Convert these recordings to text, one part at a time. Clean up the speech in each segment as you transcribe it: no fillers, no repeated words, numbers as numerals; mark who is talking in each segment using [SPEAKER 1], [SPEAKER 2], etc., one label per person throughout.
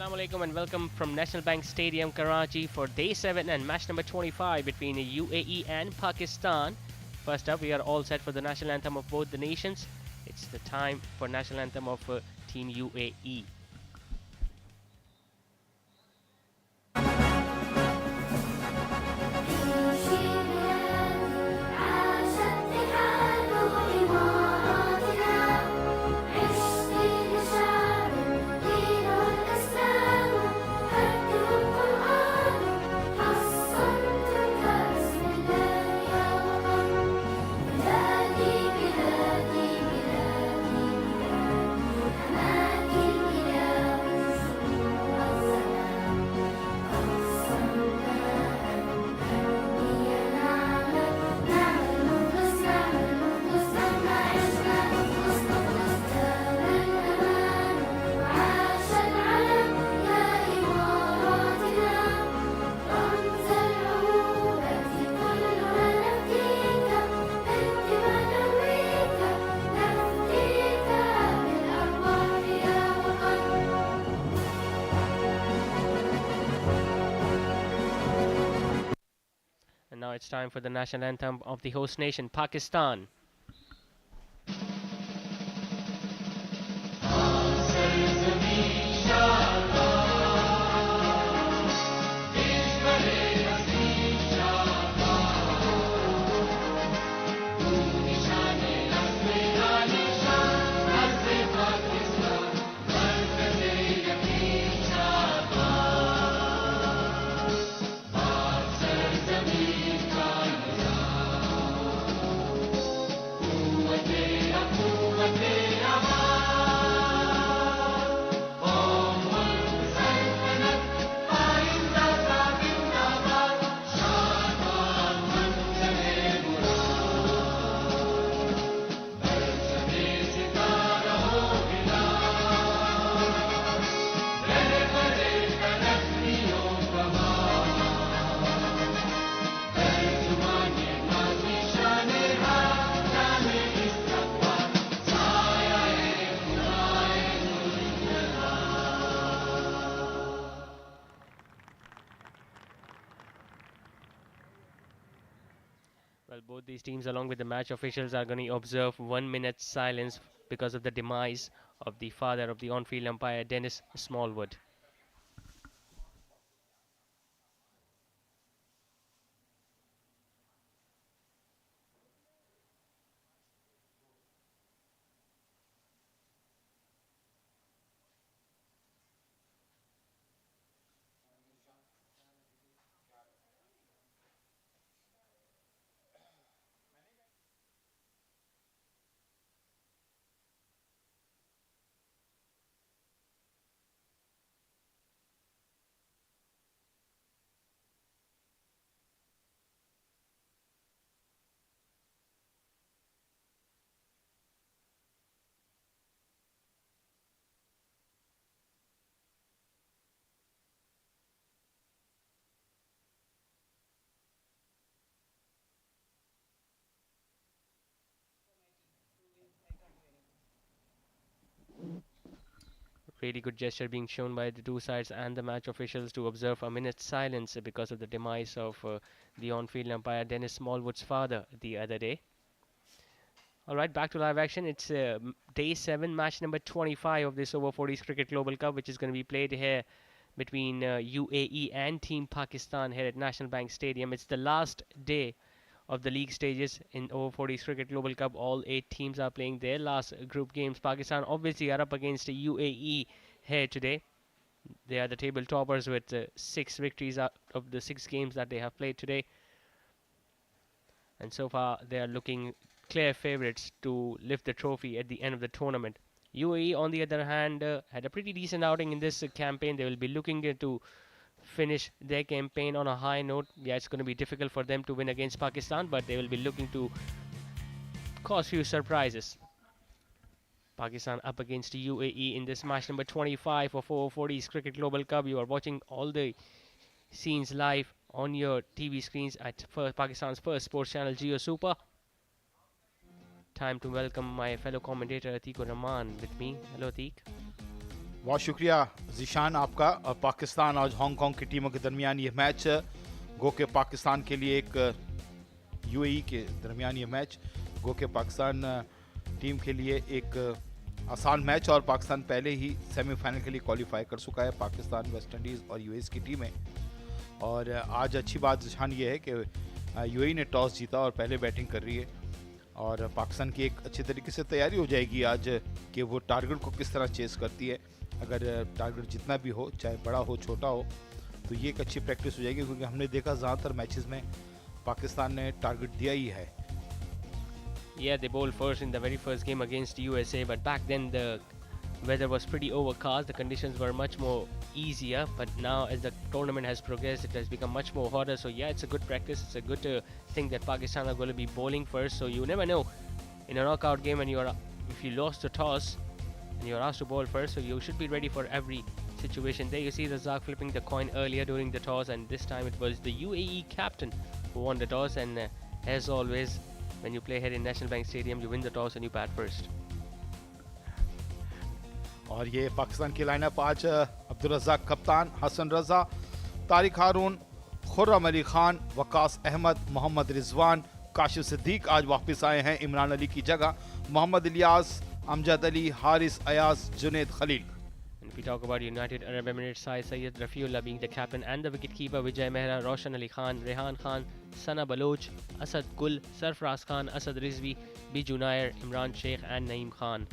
[SPEAKER 1] Assalamu alaikum and welcome from National Bank Stadium, Karachi for day 7 and match number 25 between UAE and Pakistan. First up, we are all set for the national anthem of both the nations. It's the time for national anthem of Team UAE. And now it's time for the national anthem of the host nation, Pakistan. Well, both these teams, along with the match officials, are going to observe 1 minute silence because of the demise of the father of the on-field umpire, Dennis Smallwood. Really good gesture being shown by the two sides and the match officials to observe a minute's silence because of the demise of the on-field umpire Dennis Smallwood's father the other day. All right, back to live action. It's day 7, match number 25 of this over 40s Cricket Global Cup, which is going to be played here between UAE and Team Pakistan here at National Bank Stadium. It's the last day of the league stages in over 40s Cricket Global Cup. All 8 teams are playing their last group games. Pakistan obviously are up against the UAE here today. They are the table toppers with 6 victories out of the 6 games that they have played today. And so far, they are looking clear favourites to lift the trophy at the end of the tournament. UAE, on the other hand, had a pretty decent outing in this campaign. They will be looking to finish their campaign on a high note. Yeah, it's going to be difficult for them to win against Pakistan, but they will be looking to cause few surprises. Pakistan up against UAE in this match number 25 of 440s Cricket Global Cup. You are watching all the scenes live on your TV screens at Pakistan's first sports channel, Geo Super. Time to welcome my fellow commentator Atikur Rahman with me. Hello, Atik.
[SPEAKER 2] बहुत शुक्रिया जीशान आपका। पाकिस्तान और Hong Kong की टीमों के दरमियान ये match, गो के पाकिस्तान के लिए एक यूएई के दरमियान ये मैच, गो के पाकिस्तान टीम के लिए एक आसान मैच, और पाकिस्तान पहले ही सेमीफाइनल के लिए क्वालिफाई कर चुका है। पाकिस्तान, वेस्ट इंडीज़ और यूएई की टीमें। और आज अच्छी बात जीशान ये है कि यूएई ने टॉस जीता और पहले बैटिंग कर रही है, और पाकिस्तान की एक अच्छी तरीके से तैयारी हो जाएगी आज कि वो टारगेट को किस तरह चेस करती है। अगर टारगेट जितना भी हो, चाहे बड़ा हो छोटा हो, तो ये एक अच्छी प्रैक्टिस हो जाएगी, क्योंकि हमने देखा ज़्यादातर मैचेस में पाकिस्तान ने टारगेट दिया ही है।
[SPEAKER 1] Yeah, they bowled first in the very first game against USA, but back then the weather was pretty overcast. The conditions were much more easier, but now as the tournament has progressed, it has become much more hotter. So yeah, it's a good practice. It's a good thing that Pakistan are going to be bowling first. So you never know in a knockout game, and if you lost the toss and you're asked to bowl first, so you should be ready for every situation. There you see Razak flipping the coin earlier during the toss, and this time it was the UAE captain who won the toss. And as always, when you play here in National Bank Stadium, you win the toss and you bat first.
[SPEAKER 2] और ये पाकिस्तान की lineup आज अब्दुल रज़ाक कप्तान, हसन रज़ा, तारिक हारून, खुर्रम अली खान, वकास अहमद, मोहम्मद रिजवान, काशिफ सिद्दीक आज वापस आए हैं इमरान अली की जगह, Mohammad Ilyas, Amjad Ali, Haris Ayaz, Junaid Khalil.
[SPEAKER 1] And if we talk about United Arab Emirates side, Syed Rafiullah being the captain and the wicketkeeper, Vijay Mehra, Roshan Ali Khan, Rehan Khan, Sana Baloch, Asad Gul, Sarfraz Khan, Asad Rizvi, Biju Nair, Imran Sheikh and Naeem Khan.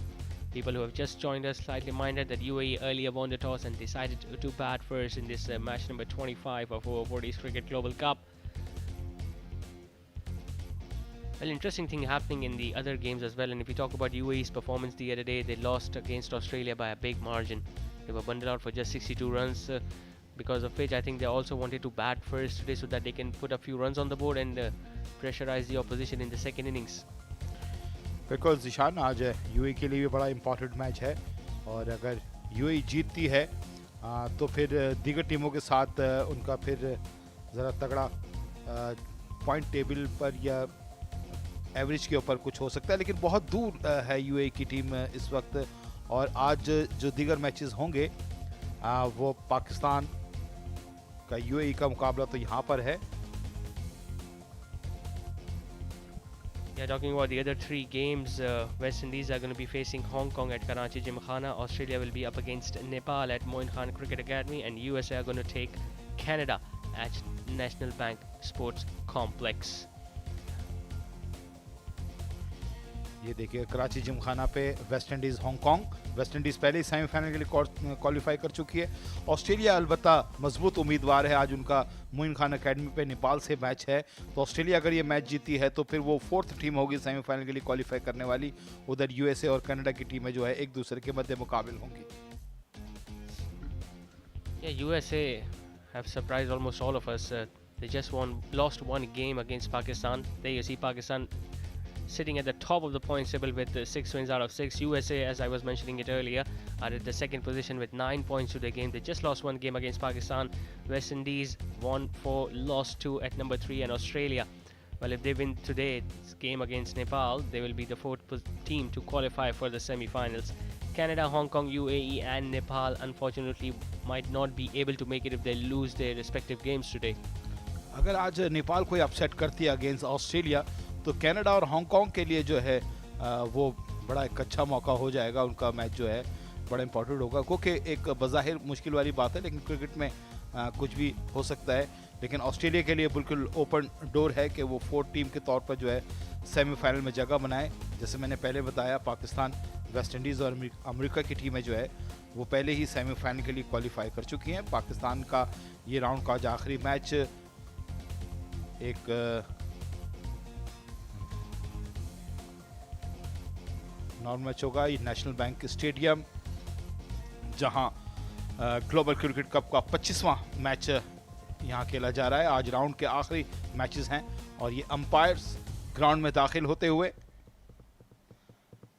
[SPEAKER 1] People who have just joined us, slightly reminded that UAE earlier won the toss and decided to bat first in this match number 25 of over-40s Cricket Global Cup. Well, interesting thing happening in the other games as well. And if we talk about UAE's performance the other day, they lost against Australia by a big margin. They were bundled out for just 62 runs, because of which I think they also wanted to bat first today so that they can put a few runs on the board and pressurize the opposition in the second innings.
[SPEAKER 2] बिल्कुल जीशान, आज UAE के लिए भी बड़ा important match है, और अगर UAE जीतती है तो फिर दीगर टीमों के साथ उनका फिर ज़रा तगड़ा पॉइंट टेबल पर या एवरेज के ऊपर कुछ हो सकता है, लेकिन बहुत दूर है यूएई की टीम इस वक्त। और आज जो दीगर मैचेस होंगे वो पाकिस्तान का यूएई का मुकाबला तो यहाँ पर है।
[SPEAKER 1] Yeah, talking about the other three games, West Indies are going to be facing Hong Kong at Karachi Gymkhana, Australia will be up against Nepal at Moin Khan Cricket Academy, and USA are going to take Canada at National Bank Sports Complex.
[SPEAKER 2] ये देखिए कराची जिमखाना पे West Indies Hong Kong. West Indies पहले ही semifinal के लिए qualify कर चुकी है। Australia अलबत्ता मजबूत उम्मीदवार है, आज उनका मोइन खान एकेडमी पे नेपाल से मैच है, तो ऑस्ट्रेलिया अगर ये मैच जीती है तो फिर वो फोर्थ टीम होगी सेमीफाइनल के लिए क्वालिफाई करने वाली। उधर यूएसए और कनाडा की टीमें जो है एक दूसरे के मध्य मुकाबिल होंगी।
[SPEAKER 1] Yeah, USA have surprised almost all of us. They just lost one game against Pakistan. There you see Pakistan sitting at the top of the points table with 6 wins out of 6. USA, as I was mentioning it earlier, are at the second position with 9 points to their game. They just lost one game against Pakistan. West Indies won 4, lost 2 at number 3, and Australia, well, if they win today's game against Nepal, they will be the fourth team to qualify for the semi-finals. Canada, Hong Kong, UAE and Nepal unfortunately might not be able to make it if they lose their respective games today.
[SPEAKER 2] अगर आज नेपाल कोई upset करती है against Australia, तो Canada और Hong Kong के लिए जो है वो बड़ा एक अच्छा मौका हो जाएगा। उनका मैच जो है बड़ा इंपॉर्टेंट होगा, क्योंकि एक बज़ाहिर मुश्किल वाली बात है, लेकिन क्रिकेट में कुछ भी हो सकता है। लेकिन ऑस्ट्रेलिया के लिए बिल्कुल ओपन डोर है कि वो फोर्थ टीम के तौर पर जो है सेमीफाइनल में जगह बनाए। जैसे मैंने पहले बताया, पाकिस्तान, वेस्ट इंडीज़ और अमेरिका की टीमें जो है वो पहले ही सेमीफाइनल के लिए क्वालिफाई कर चुकी हैं। पाकिस्तान का ये राउंड का आज आखिरी मैच एक नॉर्मल मैच होगा, ये नेशनल बैंक स्टेडियम, जहां ग्लोबल क्रिकेट कप का 25वां मैच यहां खेला जा रहा है। आज राउंड के आखिरी मैचेस हैं, और ये अंपायर्स ग्राउंड में दाखिल होते हुए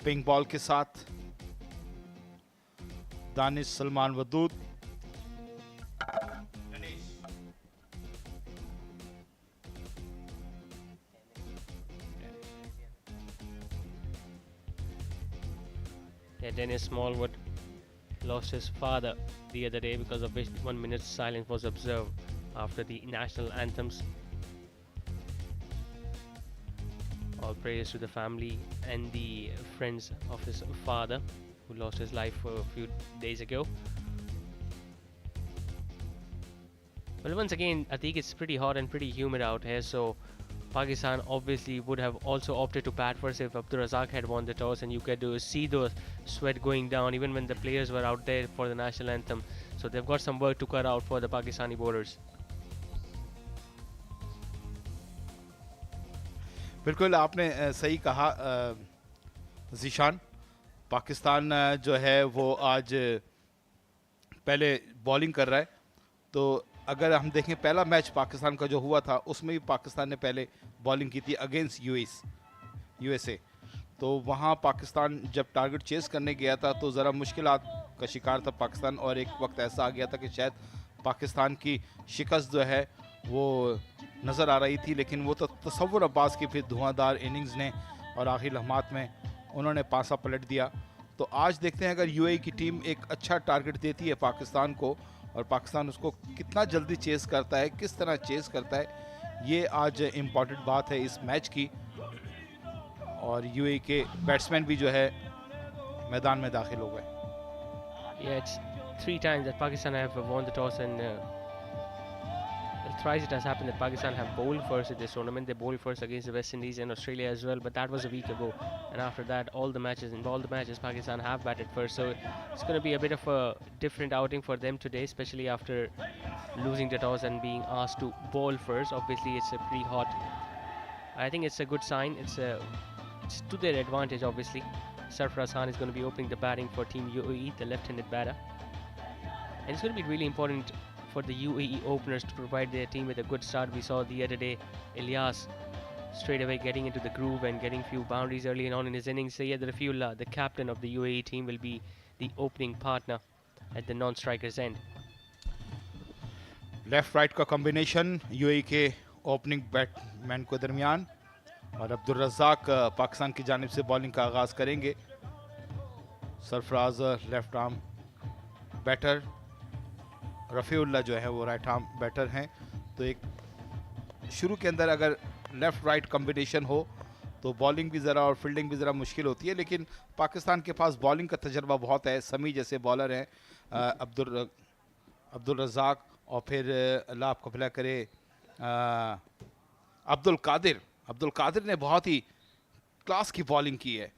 [SPEAKER 2] पिंक बॉल के साथ Danish, Salman Wadood,
[SPEAKER 1] Dennis Smallwood lost his father the other day, because of which 1 minute silence was observed after the national anthems. All prayers to the family and the friends of his father, who lost his life a few days ago. Well, once again, I think it's pretty hot and pretty humid out here, so Pakistan obviously would have also opted to bat first if Abdur Razak had won the toss, and you could see the sweat going down even when the players were out there for the national anthem. So they've got some work to cut out for the Pakistani bowlers.
[SPEAKER 2] बिल्कुल आपने सही कहा ज़ीशान। पाकिस्तान जो है वो आज पहले bowling कर रहा है। तो अगर हम देखें पहला मैच पाकिस्तान का जो हुआ था उसमें भी पाकिस्तान ने पहले बॉलिंग की थी अगेंस्ट यूएसए। तो वहाँ पाकिस्तान जब टारगेट चेस करने गया था तो ज़रा मुश्किलात का शिकार था पाकिस्तान, और एक वक्त ऐसा आ गया था कि शायद पाकिस्तान की शिकस्त जो है वो नज़र आ रही थी, लेकिन वो तो तसव्वुर अब्बास की फिर धुआंधार इनिंग्स ने और आखिरी लम्हात में उन्होंने पासा पलट दिया। तो आज देखते हैं अगर यूएई की टीम एक अच्छा टारगेट देती है पाकिस्तान को और पाकिस्तान उसको कितना जल्दी चेस करता है, किस तरह चेस करता है, ये आज इम्पॉर्टेंट बात है इस मैच की। और यूएई के बैट्समैन भी जो है मैदान में दाखिल हो गए।
[SPEAKER 1] Yeah, it's 3 times that Pakistan have won the toss, and thrice it has happened that Pakistan have bowled first in this tournament. They bowled first against the West Indies and Australia as well, but that was a week ago. And after that, all the matches, Pakistan have batted first. So it's going to be a bit of a different outing for them today, especially after losing the toss and being asked to bowl first. Obviously, it's a pretty hot. I think it's a good sign. It's to their advantage, obviously. Sarfaraz Khan is going to be opening the batting for Team UAE, the left-handed batter. And it's going to be really important for the UAE openers to provide their team with a good start. We saw the other day Ilyas straight away getting into the groove and getting few boundaries early on in his innings. Syed Rafiullah, the captain of the UAE team, will be the opening partner at the non-strikers end.
[SPEAKER 2] Left right का combination UAE के opening batsman को दरमियान, और अब्दुल रज़ाक पाकिस्तान की जानिब से bowling का आगाज़ करेंगे। Sarfaraz left arm batter, Rafiullah जो है वो राइट आर्म बैटर हैं। तो एक शुरू के अंदर अगर लेफ़्ट राइट कॉम्बिनेशन हो तो बॉलिंग भी ज़रा और फील्डिंग भी ज़रा मुश्किल होती है, लेकिन पाकिस्तान के पास बॉलिंग का तजर्बा बहुत है। समी जैसे बॉलर हैं, अब्दुल रज़ाक, और फिर अल्लाह आपको भला करे अब्दुल कादिर ने बहुत ही क्लास की बॉलिंग की है।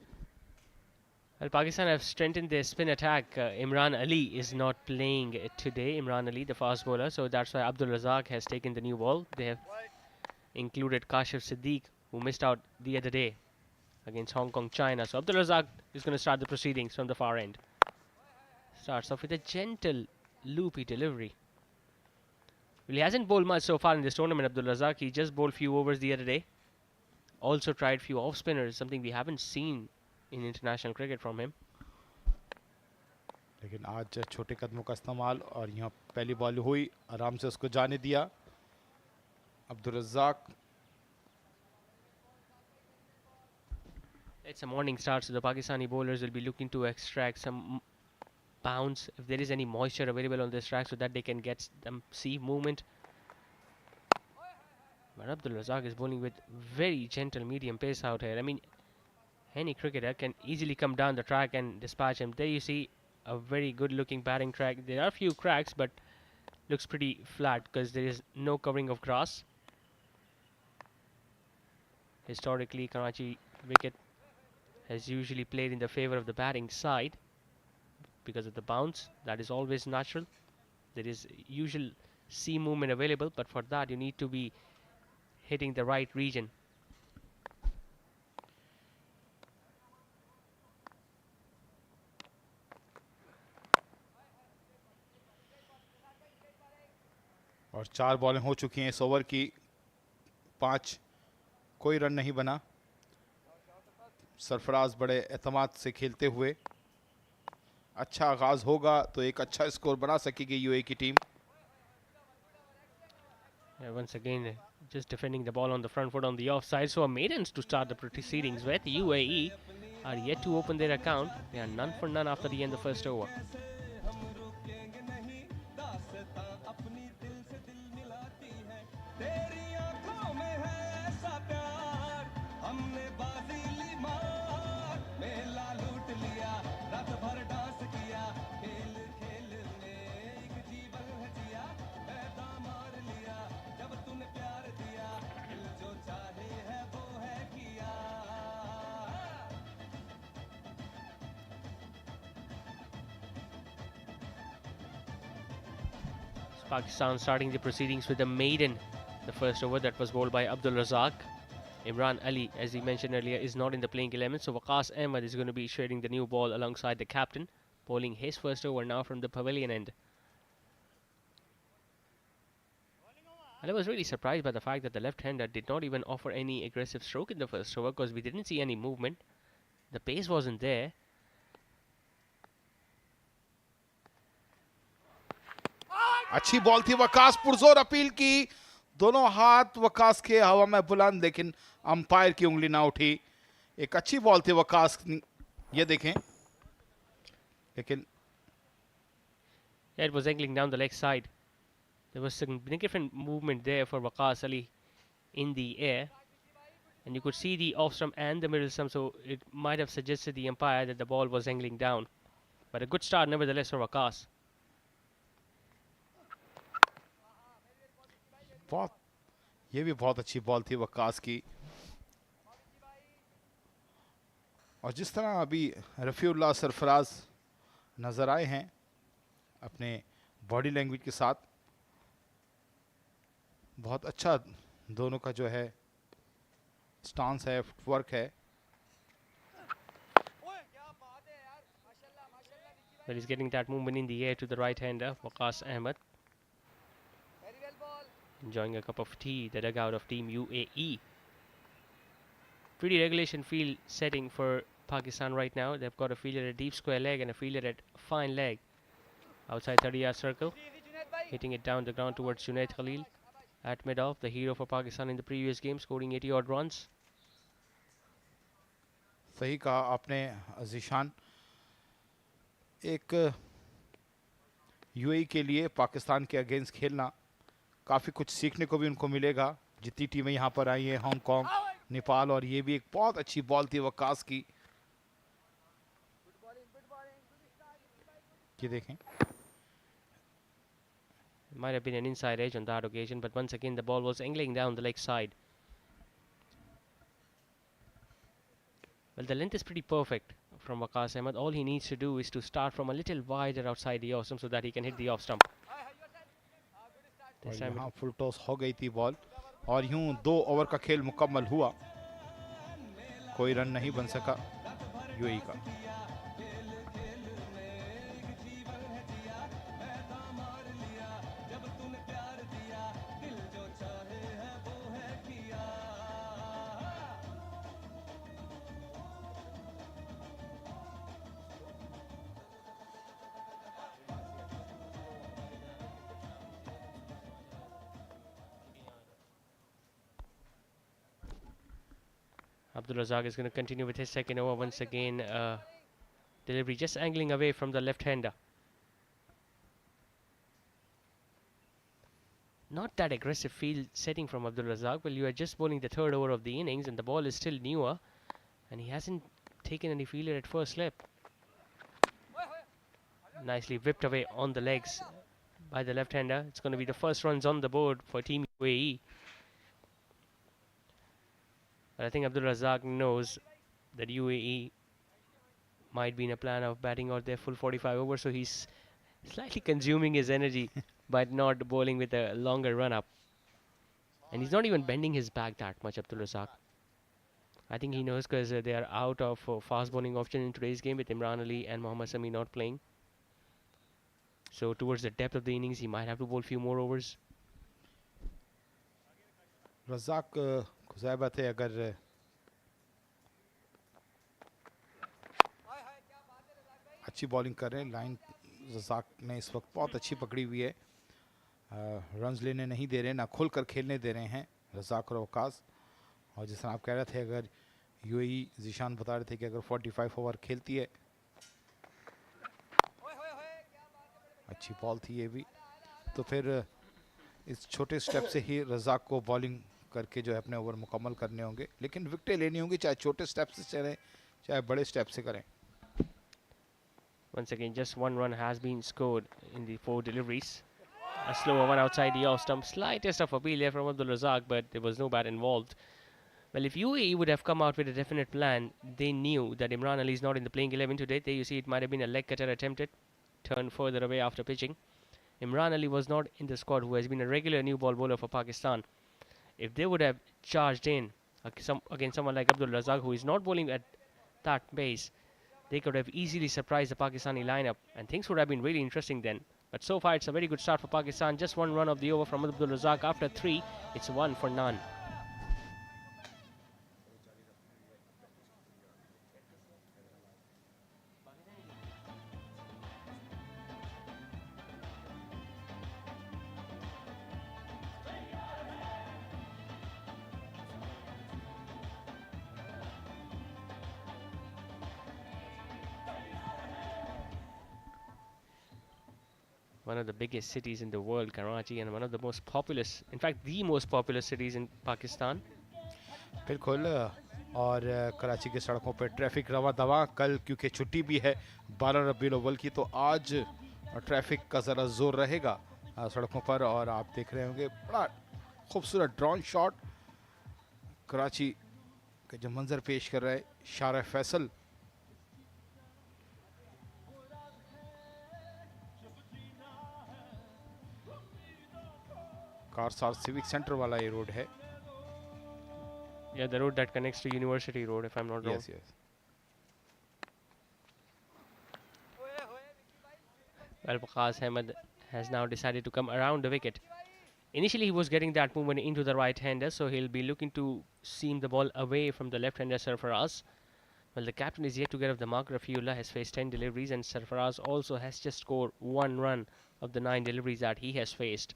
[SPEAKER 1] Well, Pakistan have strengthened their spin attack. Imran Ali is not playing today. Imran Ali, the fast bowler, so that's why Abdul Razak has taken the new ball. They have included Kashif Siddiq, who missed out the other day against Hong Kong, China. So Abdul Razak is going to start the proceedings from the far end. Starts off with a gentle, loopy delivery. Well, he hasn't bowled much so far in this tournament, Abdul Razak. He just bowled few overs the other day. Also tried few off spinners, something we haven't seen in international cricket from him.
[SPEAKER 2] लेकिन आज छोटे कदमों का इस्तेमाल, और यहाँ पहली ball हुई, आराम से उसको जाने दिया Abdul Razzaq.
[SPEAKER 1] It's a morning start, so the Pakistani bowlers will be looking to extract some bounce if there is any moisture available on this track, so that they can get them see movement. But Abdul Razak is bowling with very gentle medium pace out here. I mean, any cricketer can easily come down the track and dispatch him. There you see a very good looking batting track. There are a few cracks, but looks pretty flat because there is no covering of grass. Historically, Karachi wicket has usually played in the favor of the batting side because of the bounce. That is always natural. There is usual sea movement available, but for that you need to be hitting the right region.
[SPEAKER 2] और 4 बॉलें हो चुकी हैं इस over की, 5 कोई run नहीं बना। सरफराज बड़े एतमाद से खेलते हुए, अच्छा आगाज होगा तो एक अच्छा स्कोर बना सकेगी यूएई की team.
[SPEAKER 1] Once again, just defending the ball on the front foot on the offside. So a maidens to start the proceedings with. UAE are yet to open their account. They are none for none after the end of the first over. Pakistan starting the proceedings with the maiden. The first over that was bowled by Abdul Razak. Imran Ali, as we mentioned earlier, is not in the playing 11, so Waqas Ahmed is going to be sharing the new ball alongside the captain, bowling his first over now from the pavilion end. And I was really surprised by the fact that the left-hander did not even offer any aggressive stroke in the first over because we didn't see any movement. The pace wasn't there.
[SPEAKER 2] अच्छी ball थी, वकास पुरजोर appeal की, दोनों हाथ वकास के हवा में बुलंद, लेकिन अंपायर की उंगली ना उठी। एक अच्छी बॉल थी वकास, ये देखें, लेकिन
[SPEAKER 1] Yeah, it was angling down the leg side. There was significant movement there for Waqas Ali in the air. And you could see the off stump and the middle stump, so it might have suggested the umpire that the ball was angling down. But a good start nevertheless for Waqas.
[SPEAKER 2] ये भी बहुत अच्छी ball थी वकास की। और जिस तरह अभी रफ़ीउल्लाह सरफराज नज़र आए हैं अपने बॉडी लैंग्वेज के साथ, बहुत अच्छा दोनों का जो है स्टांस है, फुटवर्क है।
[SPEAKER 1] But he's getting that movement in the air to the right hander, Waqas Ahmed. Enjoying a cup of tea, the dugout of Team UAE. Pretty regulation field setting for Pakistan right now. They've got a fielder at deep square leg and a fielder at fine leg. Outside 30-yard circle. Hitting it down the ground towards Junaid Khalil. At mid-off, the hero for Pakistan in the previous game, scoring 80-odd runs.
[SPEAKER 2] सही कहा आपने ज़ीशान। एक UAE के लिए पाकिस्तान के against खेलना काफ़ी कुछ सीखने को भी उनको मिलेगा। जितनी टीमें यहाँ पर आई हैं, हांगकांग, नेपाल, और ये भी एक बहुत अच्छी बॉल थी वकास की। ये देखें,
[SPEAKER 1] Might have been an inside edge on that occasion, but once again the ball was angling down the leg side. Well, the length is pretty perfect from Waqas Ahmed. All he needs to do is to start from a little wider outside the off stump so that he can hit the off stump.
[SPEAKER 2] और यहाँ full toss हो गई थी ball, और यूं 2 over का खेल मुकम्मल हुआ, कोई रन नहीं बन सका यूएई का।
[SPEAKER 1] Abdul Razak is going to continue with his second over once again. Delivery just angling away from the left-hander. Not that aggressive field setting from Abdul Razak. Well, you are just bowling the third over of the innings and the ball is still newer. And he hasn't taken any fielder at first slip. Nicely whipped away on the legs by the left-hander. It's going to be the first runs on the board for Team UAE. But I think Abdul Razak knows that UAE might be in a plan of batting out their full 45 overs, so he's slightly consuming his energy by not bowling with a longer run-up. And he's not even bending his back that much, Abdul Razak. I think he knows because they are out of fast bowling option in today's game with Imran Ali and Mohammad Sami not playing. So towards the depth of the innings, he might have to bowl few more overs.
[SPEAKER 2] Razzaq को ज़ाहिर बात है, अगर अच्छी bowling कर रहे हैं, line Razzaq ने इस वक्त बहुत अच्छी पकड़ी हुई है, रन्स लेने नहीं दे रहे, ना खुल कर खेलने दे रहे हैं रज़ाक और वकास। और जिस तरह आप कह रहे थे, अगर यूएई, ज़ीशान बता रहे थे कि अगर 45 ओवर खेलती है, अच्छी बॉल थी ये भी, तो फिर इस छोटे स्टेप से ही रज़ाक को बॉलिंग करके जो है अपने ओवर मुकम्मल करने होंगे, लेकिन विकेटें लेनी होंगी, चाहे छोटे स्टेप से चलें चाहे बड़े स्टेप से करें.
[SPEAKER 1] Once again, just one run has been scored in the 4 deliveries. A slower one outside the off stump. Slightest of appeal there from Abdul Razak, but there was no bat involved. Well, if UAE would have come out with a definite plan, they knew that Imran Ali is not in the playing 11 today. There you see it might have been a leg cutter attempted, turned further away after pitching. Imran Ali was not in the squad, who has been a regular new ball bowler for Pakistan. If they would have charged in against someone like Abdul Razak, who is not bowling at that pace, they could have easily surprised the Pakistani lineup, and things would have been really interesting then. But so far, it's a very good start for Pakistan. Just one run of the over from Abdul Razak. After 3, it's 1 for none. One of the biggest cities in the world, Karachi, and one of the most populous, in fact, the most populous cities in Pakistan.
[SPEAKER 2] बिल्कुल. और कराची के सड़कों पर traffic रवा दवा. कल क्योंकि छुट्टी भी है 12 रबीउल अव्वल की, तो आज ट्रैफिक का ज़रा जोर रहेगा सड़कों पर. और आप देख रहे होंगे बड़ा खूबसूरत ड्रोन शॉट कराची के जो मंजर पेश कर रहा है शारा फैसल. कारसार सिविक सेंटर वाला ये रोड है.
[SPEAKER 1] Yeah, the road that connects to University Road, if I'm not wrong.
[SPEAKER 2] Yes, yes.
[SPEAKER 1] Well, Waqas Ahmed has now decided to come around the wicket. Initially, he was getting that movement into the right-hander, so he'll be looking to seam the ball away from the left-hander Sarfaraz. Well, the captain is yet to get off the mark. Rafiullah has faced 10 deliveries, and Sarfaraz also has just scored 1 run of the 9 deliveries that he has faced.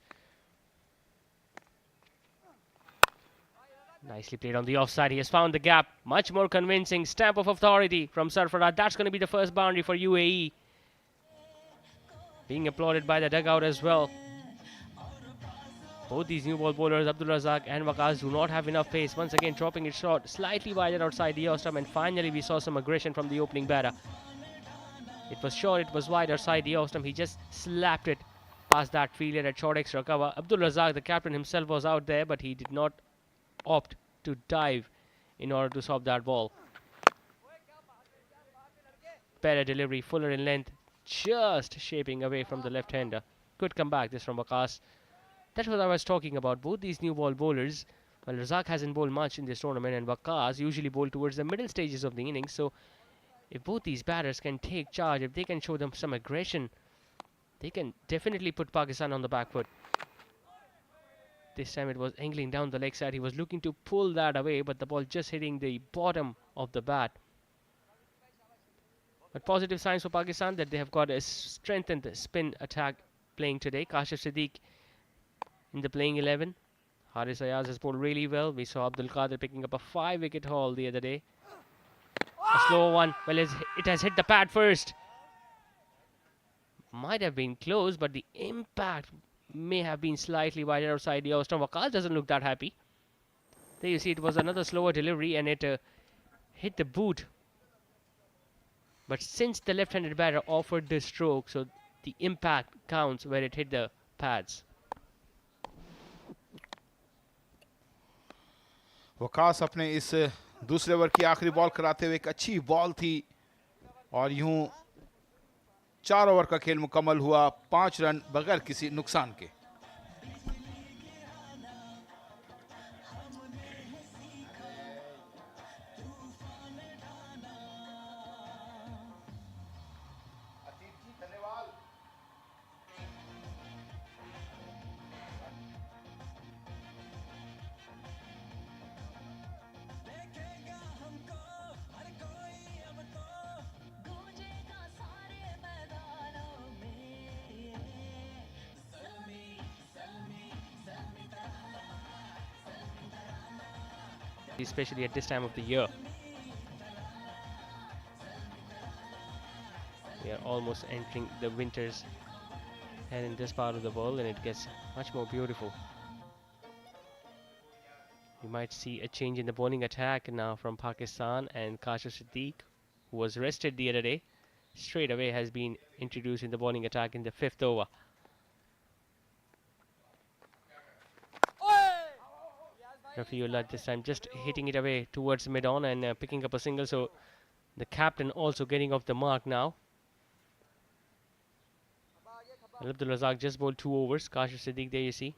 [SPEAKER 1] Nicely played on the offside. He has found the gap. Much more convincing stamp of authority from Sarfaraz. That's going to be the first boundary for UAE. Being applauded by the dugout as well. Both these new ball bowlers, Abdul Razak and Waqas, do not have enough pace. Once again, dropping it short, slightly wider outside the off stump, and finally we saw some aggression from the opening batter. It was short, it was wide outside the off stump. He just slapped it past that fielder at short extra cover. Abdul Razak, the captain himself, was out there, but he did not opt to dive in order to stop that ball. Better delivery, fuller in length, just shaping away from the left-hander. Good comeback this from Waqas. That's what I was talking about. Both these new ball bowlers, well, Razak hasn't bowled much in this tournament, and Waqas usually bowl towards the middle stages of the innings. So if both these batters can take charge, if they can show them some aggression, they can definitely put Pakistan on the back foot. This time it was angling down the leg side. He was looking to pull that away, but the ball just hitting the bottom of the bat. But positive signs for Pakistan that they have got a strengthened spin attack playing today. Kashif Siddiq in the playing 11. Haris Ayaz has bowled really well. We saw Abdul Qadir picking up a 5-wicket haul the other day. A slow one. Well, it has hit the pad first. Might have been close, but the impact may have been slightly wider outside the off stump. Waqas doesn't look that happy. There you see it was another slower delivery, and it hit the boot. But since the left-handed batter offered the stroke, so the impact counts where it hit the pads.
[SPEAKER 2] Waqas अपने इस दूसरे over की आखिरी ball कराते हुए एक अच्छी ball थी, और यूं 4 ओवर का खेल मुकम्मल हुआ 5 रन बगैर किसी नुकसान के.
[SPEAKER 1] Especially at this time of the year. We are almost entering the winters head in this part of the ball and it gets much more beautiful. You might see a change in the bowling attack now from Pakistan, and Kashif Siddiq, who was rested the other day, straight away has been introduced in the bowling attack in the 5th over. Rafiullah this time just hitting it away towards mid-on and picking up a single, so the captain also getting off the mark now. Abdul Razak just bowled 2 overs. Kashif Siddiq, there you see,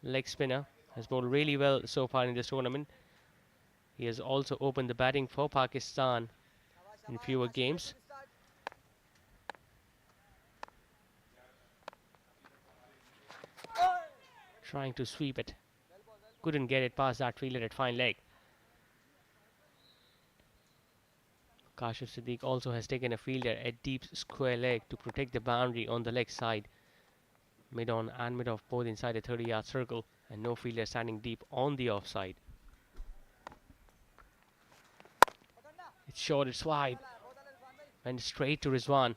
[SPEAKER 1] leg spinner, has bowled really well so far in this tournament. He has also opened the batting for Pakistan in fewer games. Trying to sweep it. Couldn't get it past that fielder at fine leg. Kashif Siddiq also has taken a fielder at deep square leg to protect the boundary on the leg side. Mid-on and mid-off both inside a 30-yard circle, and no fielder standing deep on the offside. It's short, it's wide. Went straight to Rizwan.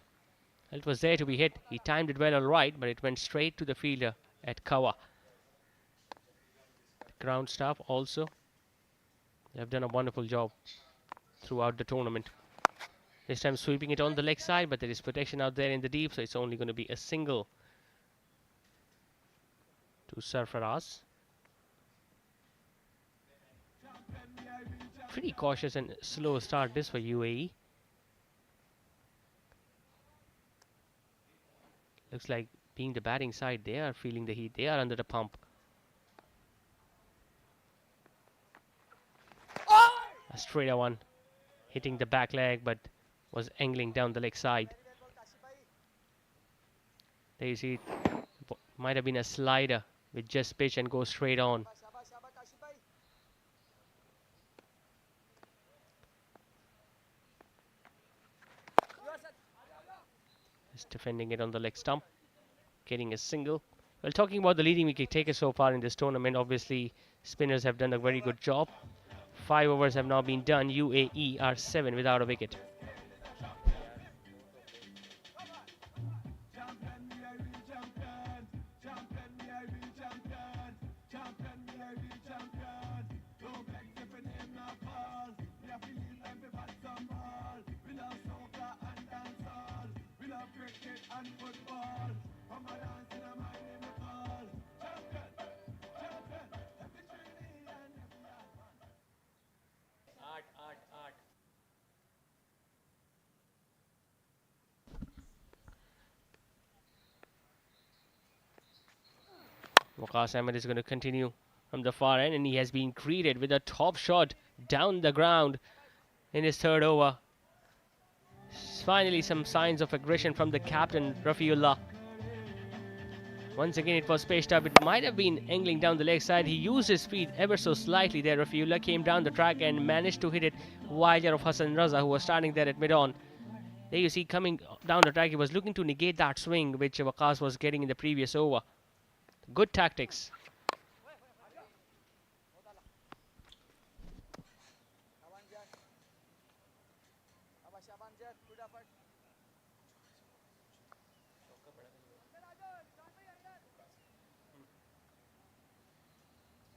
[SPEAKER 1] It was there to be hit. He timed it well alright, but it went straight to the fielder at Kawa. The ground staff also, they have done a wonderful job throughout the tournament. This time sweeping it on the leg side, but there is protection out there in the deep, so it's only going to be a single to Sarfaraz. Pretty cautious and slow start this for UAE. Looks like being the batting side, they are feeling the heat. They are under the pump. A straighter one, hitting the back leg, but was angling down the leg side. There you see it. Might have been a slider with just pitch and go straight on. Just defending it on the leg stump, getting a single. Well, talking about the leading wicket taker so far in this tournament, obviously spinners have done a very good job. 5 overs have now been done. UAE are 7 without a wicket. Waqas Ahmed is going to continue from the far end, and he has been greeted with a top shot down the ground in his 3rd over. Finally some signs of aggression from the captain, Rafiullah. Once again it was spaced up. It might have been angling down the leg side. He used his feet ever so slightly there. Rafiullah came down the track and managed to hit it wide of Hassan Raza, who was standing there at mid-on. There you see, coming down the track, he was looking to negate that swing which Waqas was getting in the previous over. Good tactics.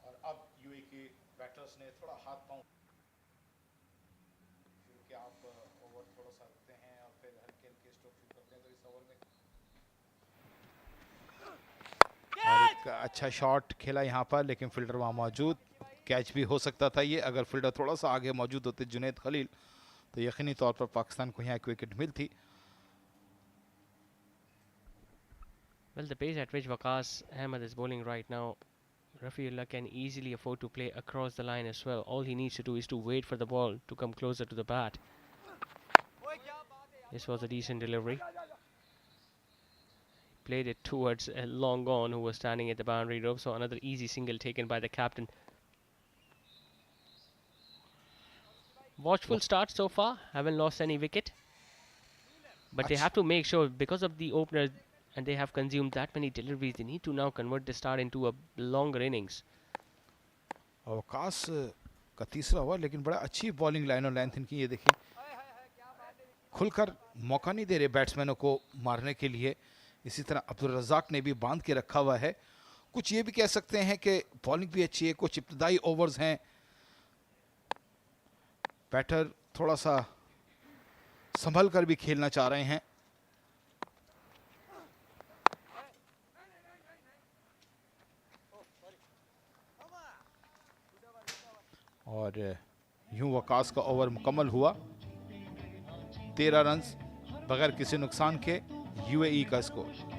[SPEAKER 2] और अब UAE के batters ने थोड़ा हाथ पांव शुरू किया. आप ओवर थोड़ा सा रखते हैं और फिर हल्के हल्के स्ट्रोक शुरू करते हैं, तो इस ओवर में और एक अच्छा शॉट खेला यहाँ पर, लेकिन फील्डर वहाँ मौजूद. कैच भी हो सकता था ये अगर फील्डर थोड़ा सा आगे मौजूद होते जुनैद खलील, तो यकीनी तौर पर पाकिस्तान को यहाँ एक विकेट मिलती.
[SPEAKER 1] Well, the pace at which Waqas Ahmed is bowling right now, Rafiullah can easily afford to play across the line as well. All he needs to do is to wait for the ball to come closer to the bat. This was a decent delivery. Played it towards a long on who was standing at the boundary rope, so another easy single taken by the captain. Watchful start so far, haven't lost any wicket. But they have to make sure, because of the opener and they have consumed that many deliveries, they need to now convert the start into a longer innings.
[SPEAKER 2] अवकाश का तीसरा over, लेकिन बड़ा अच्छी bowling line और length इनकी. ये देखिए, खुलकर मौका नहीं दे रहे बैट्समैनों को मारने के लिए. इसी तरह अब्दुल रज़ाक ने भी बांध के रखा हुआ है। कुछ ये भी कह सकते हैं कि बॉलिंग भी अच्छी है, कुछ इब्तदाई ओवर्स हैं, बैटर थोड़ा सा संभल कर भी खेलना चाह रहे हैं। और यूं वकास का ओवर मुकम्मल हुआ, 13 रन बगैर किसी नुकसान के, यूएई का score.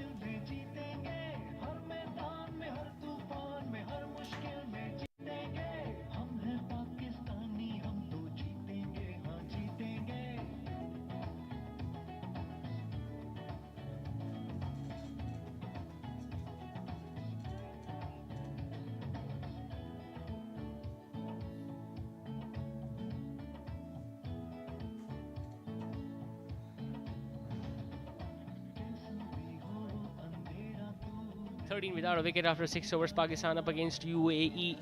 [SPEAKER 1] Without a wicket after 6 overs, Pakistan up against UAE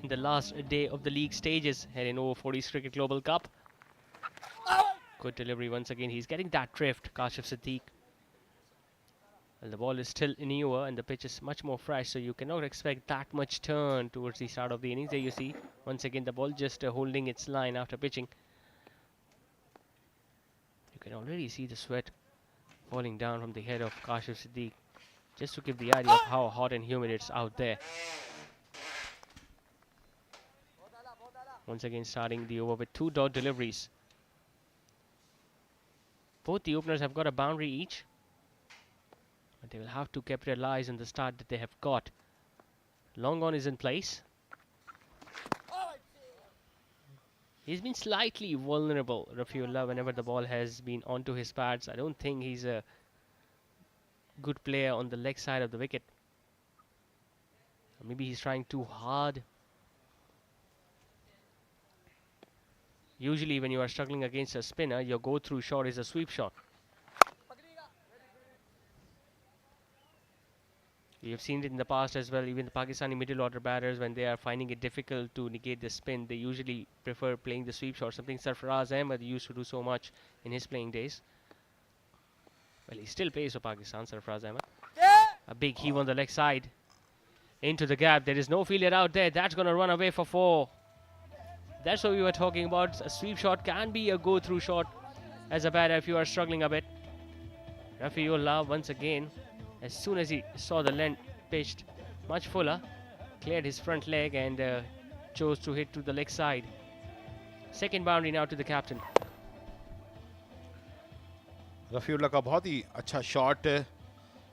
[SPEAKER 1] in the last day of the league stages here in over 40s Cricket Global Cup. Good delivery once again. He's getting that drift, Kashif Siddique. Well, the ball is still newer and the pitch is much more fresh, so you cannot expect that much turn towards the start of the innings. There you see, once again, the ball just holding its line after pitching. You can already see the sweat falling down from the head of Kashif Siddique, just to give the idea of how hot and humid it's out there. Once again starting the over with 2 dot deliveries. Both the openers have got a boundary each, but they will have to capitalize on the start that they have got. Long on is in place. He's been slightly vulnerable, Rafiullah, whenever the ball has been onto his pads. I don't think he's a good player on the leg side of the wicket. Maybe he's trying too hard. Usually when you are struggling against a spinner, your go-through shot is a sweep shot. We have seen it in the past as well. Even the Pakistani middle order batters, when they are finding it difficult to negate the spin, they usually prefer playing the sweep shot, something Sarfaraz Ahmed used to do so much in his playing days. Well, he still plays for Pakistan, Sarfaraz Ahmed. A big heave on the leg side. Into the gap. There is no fielder out there. That's going to run away for 4. That's what we were talking about. A sweep shot can be a go-through shot as a batter if you are struggling a bit. Rafiullah once again, as soon as he saw the length pitched much fuller, cleared his front leg and chose to hit to the leg side. Second boundary now to the captain.
[SPEAKER 2] Rafiullah का बहुत ही अच्छा shot,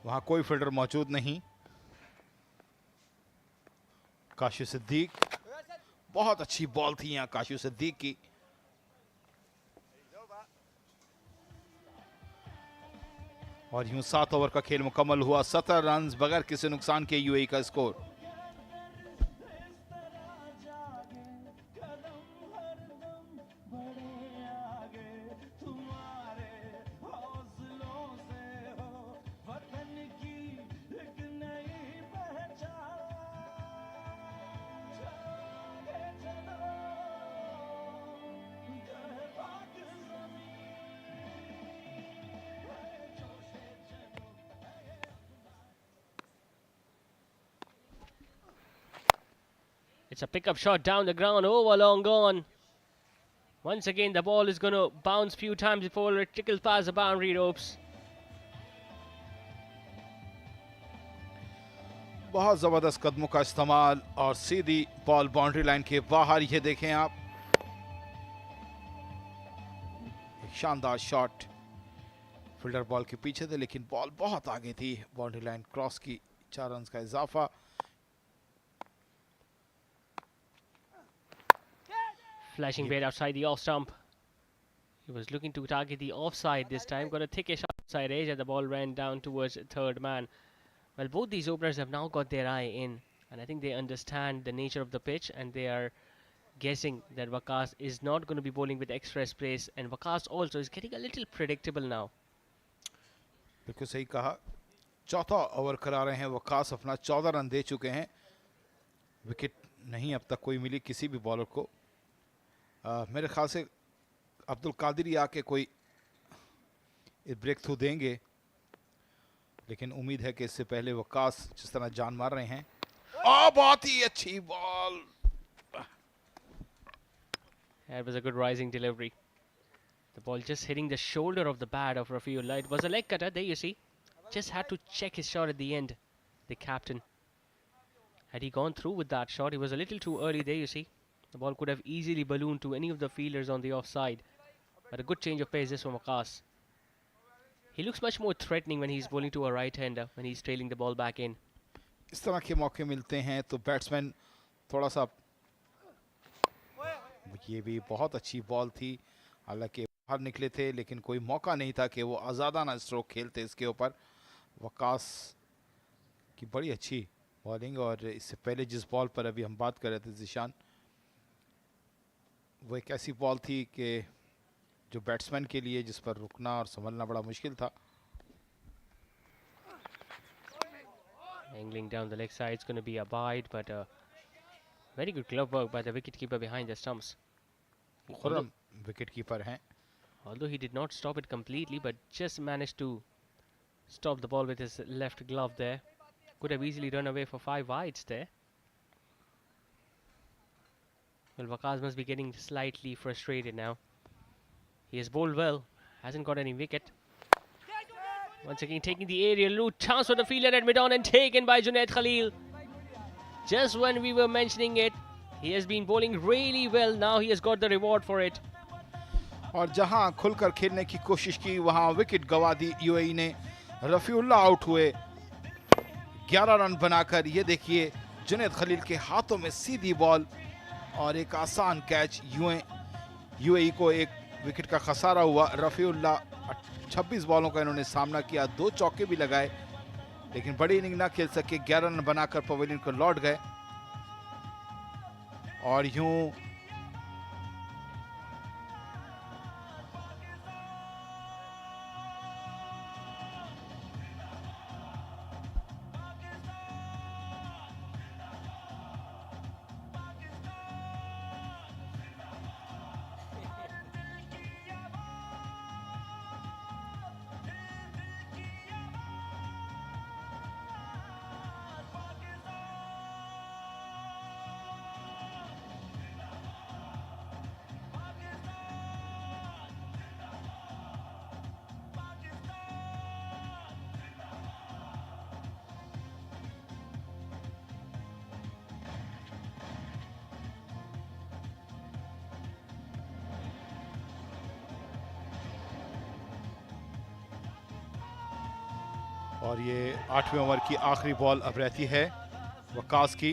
[SPEAKER 2] वहां कोई fielder मौजूद नहीं। काशिफ सिद्दीक, बहुत अच्छी ball थी यहां काशिफ सिद्दीक की। और यूं 7 ओवर का खेल मुकम्मल हुआ, 17 रन बगैर किसी नुकसान के, यूएई का score.
[SPEAKER 1] It's a pickup shot down the ground, over long gone. Once again, the ball is going to bounce few times before it trickles past the boundary ropes.
[SPEAKER 2] बहुत जबरदस्त कदमों का इस्तेमाल और सीधी बॉल बाउंड्री लाइन के बाहर। ये देखें आप, एक शानदार शॉट। फील्डर बॉल के पीछे थे लेकिन बॉल बहुत आगे थी, बाउंड्री लाइन क्रॉस की, 4 रन का इजाफा।
[SPEAKER 1] Flashing bait outside the off stump. He was looking to target the offside this time. Got a thickish outside edge and the ball ran down towards third man. Well, both these openers have now got their eye in, and I think they understand the nature of the pitch, and they are guessing that Waqas is not going to be bowling with express pace, and Waqas also is getting a little predictable now.
[SPEAKER 2] बिल्कुल सही कहा। चौथा over करा रहे हैं वकास अपना, 14 run दे चुके हैं। विकेट नहीं अब तक कोई मिली किसी भी बॉलर को। मेरे ख्याल से अब्दुल कादिर आके कोई ब्रेक थ्रू देंगे। लेकिन उम्मीद है कि इससे पहले वकास जिस तरह जान मार रहे हैं। बहुत ही अच्छी ball.
[SPEAKER 1] That was a good rising delivery. The ball just hitting the shoulder of the bat of Rafiullah. It was a leg cutter, there you see. Just had to check his shot at the end, the captain. Had he gone through with that shot, he was a little too early, there you see. The ball could have easily ballooned to any of the fielders on the offside. But a good change of pace this from Waqas. He looks much more threatening when he's bowling to a right-hander, when he's trailing the ball back in.
[SPEAKER 2] इस तरह के मौके मिलते हैं तो batsman थोड़ा सा, ये भी बहुत अच्छी बॉल थी, हालांकि बाहर निकले थे लेकिन कोई मौका नहीं था कि वो आज़ादाना स्ट्रोक खेलते इसके ऊपर। वकास की बड़ी अच्छी बॉलिंग। और इससे पहले जिस बॉल पर अभी हम बात कर रहे थे ज़िशान, वो एक ऐसी बॉल थी कि जो बैट्समैन के लिए जिस पर रुकना और संभलना बड़ा मुश्किल था।
[SPEAKER 1] Angling down the leg side, it's going to be a bite, but very good glove work by the wicketkeeper behind the stumps.
[SPEAKER 2] Khurram wicket keeper हैं।
[SPEAKER 1] Although he did not stop it completely, but just managed to stop the ball with his left glove there. Could have easily run away for 5 wides there. Well, Waqas must be getting slightly frustrated now. He has bowled well, hasn't got any wicket. Once again taking the aerial route, chance for the fielder at mid-on and taken by Junaid Khalil. Just when we were mentioning it, he has been bowling really well. Now he has got the reward for it.
[SPEAKER 2] और जहां खुलकर खेलने की कोशिश की वहां wicket गवा दी UAE ने। रफीउल्लाह आउट हुए 11 रन बनाकर। ये देखिए जुनैद खलील के हाथों में सीधी बॉल और एक आसान कैच। यूएई को एक विकेट का खसारा हुआ। रफीउल्लाह 26 बॉलों का इन्होंने सामना किया, 2 चौके भी लगाए लेकिन बड़ी इनिंग ना खेल सके। 11 रन बनाकर पवेलियन को लौट गए। और यूं और ये 8वें ओवर की आखिरी बॉल अब रहती है वकास की।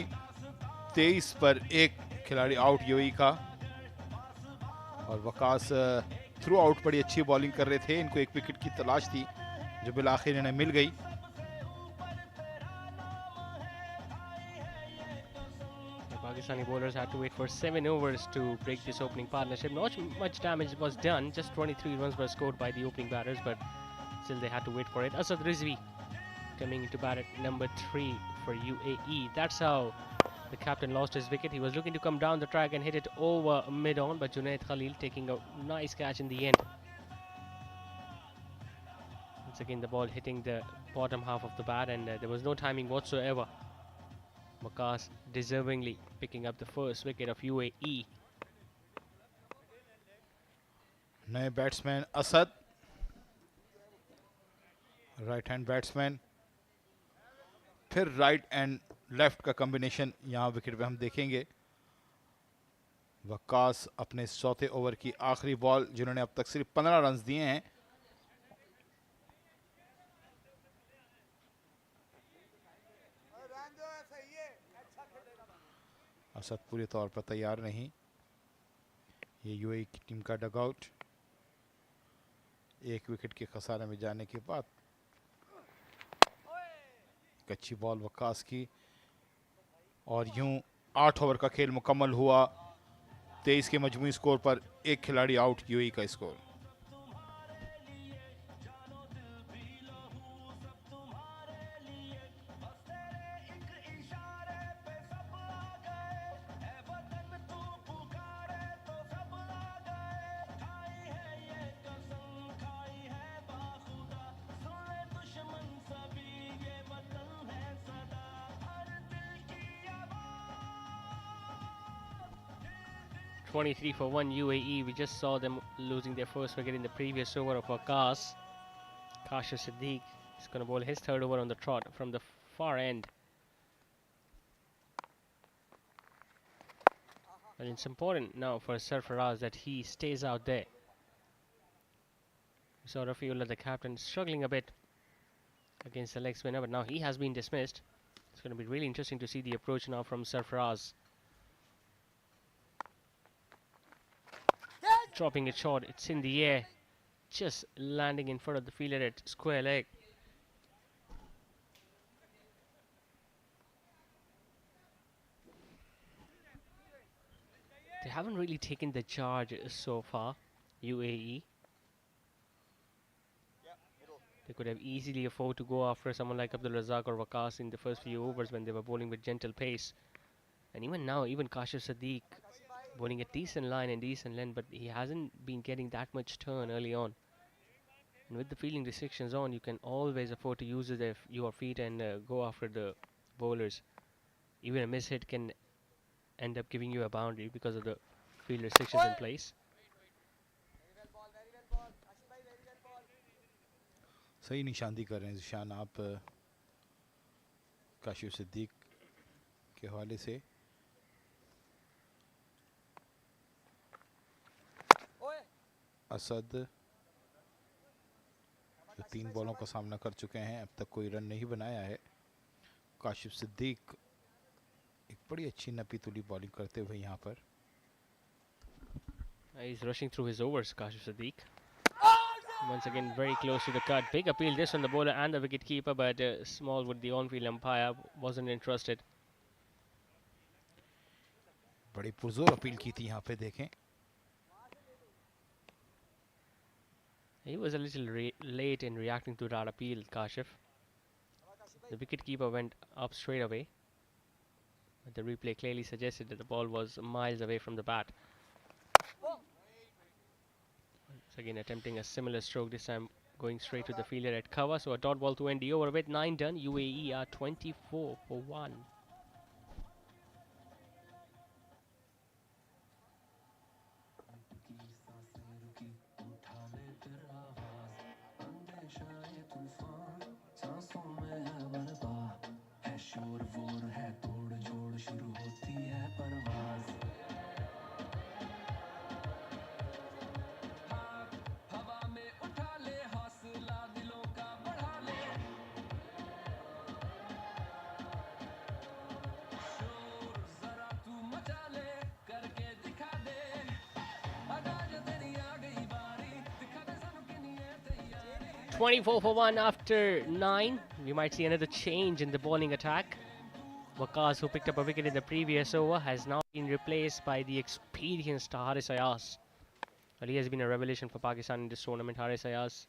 [SPEAKER 2] 23 पर 1 खिलाड़ी आउट यूएई का। और वकास थ्रू आउट बड़ी अच्छी बॉलिंग कर रहे थे। इनको एक विकेट की तलाश थी जो बिल आखिर इन्हें मिल गई।
[SPEAKER 1] Pakistani bowlers had to wait for 7 overs to break this opening partnership. Not much damage was done, just 23 runs were scored by the opening batters, but still they had to wait for it. Asad Rizvi coming into bat at number 3 for UAE. That's how the captain lost his wicket. He was looking to come down the track and hit it over mid-on, but Junaid Khalil taking a nice catch in the end. Once again, the ball hitting the bottom half of the bat, and there was no timing whatsoever. Waqas deservingly picking up the first wicket of UAE.
[SPEAKER 2] नए batsman Asad, right hand batsman. फिर right and left का combination यहाँ wicket पे हम देखेंगे। वकास अपने 4थे over की आखिरी बॉल, जिन्होंने अब तक सिर्फ 15 रन दिए हैं। असद पूरे तौर पर तैयार नहीं। ये यूएई की टीम का डगआउट। 1 विकेट के खसारे में जाने के बाद एक अच्छी बॉल वकास की। और यूं 8 ओवर का खेल मुकम्मल हुआ। 23 के मजमूई स्कोर पर 1 खिलाड़ी आउट, यूएई का score.
[SPEAKER 1] 23 for 1 UAE. We just saw them losing their first wicket in the previous over of Waqas. Kashif Siddiq is going to bowl his third over on the trot from the far end. And it's important now for Sarfaraz that he stays out there. We saw Rafiullah, the captain, struggling a bit against the leg spinner, but now he has been dismissed. It's going to be really interesting to see the approach now from Sarfaraz. Dropping it short, it's in the air, just landing in front of the fielder at square leg. They haven't really taken the charge so far, UAE. They could have easily afforded to go after someone like Abdul Razak or Waqas in the first few overs when they were bowling with gentle pace. And even now, even Kashif Sadiq bowling a decent line and decent length, but he hasn't been getting that much turn early on. And with the fielding restrictions on, you can always afford to use your feet and go after the bowlers. Even a miss hit can end up giving you a boundary because of the field restrictions in place.
[SPEAKER 2] सही निशानदी कर रहे हैं ज़िशान आप काशिफ सिद्दीक के हवाले से. असद जो 3 बॉलों का सामना कर चुके हैं, अब तक कोई रन नहीं बनाया है. काशिफ सिद्दीक एक बड़ी अच्छी नपी तुली बॉलिंग करते हुए यहाँ पर.
[SPEAKER 1] He's rushing through his overs, Kashif Sadiq. Once again, very close to the cut. Big appeal this on the bowler and the wicket keeper, but Smallwood, the on-field umpire, wasn't interested.
[SPEAKER 2] बड़ी पुरजोर appeal की थी यहाँ पे, देखें.
[SPEAKER 1] He was a little late in reacting to that appeal, Kashif. The wicket keeper went up straight away, but the replay clearly suggested that the ball was miles away from the bat. Once again attempting a similar stroke, this time going straight to the fielder at cover. So a dot ball to end the over with 9 done. UAE are 24 for 1. .24 for 1 after 9. We might see another change in the bowling attack. Waqas, who picked up a wicket in the previous over, has now been replaced by the experienced Haris Ayaz. Well, he has been a revelation for Pakistan in this tournament. Haris Ayaz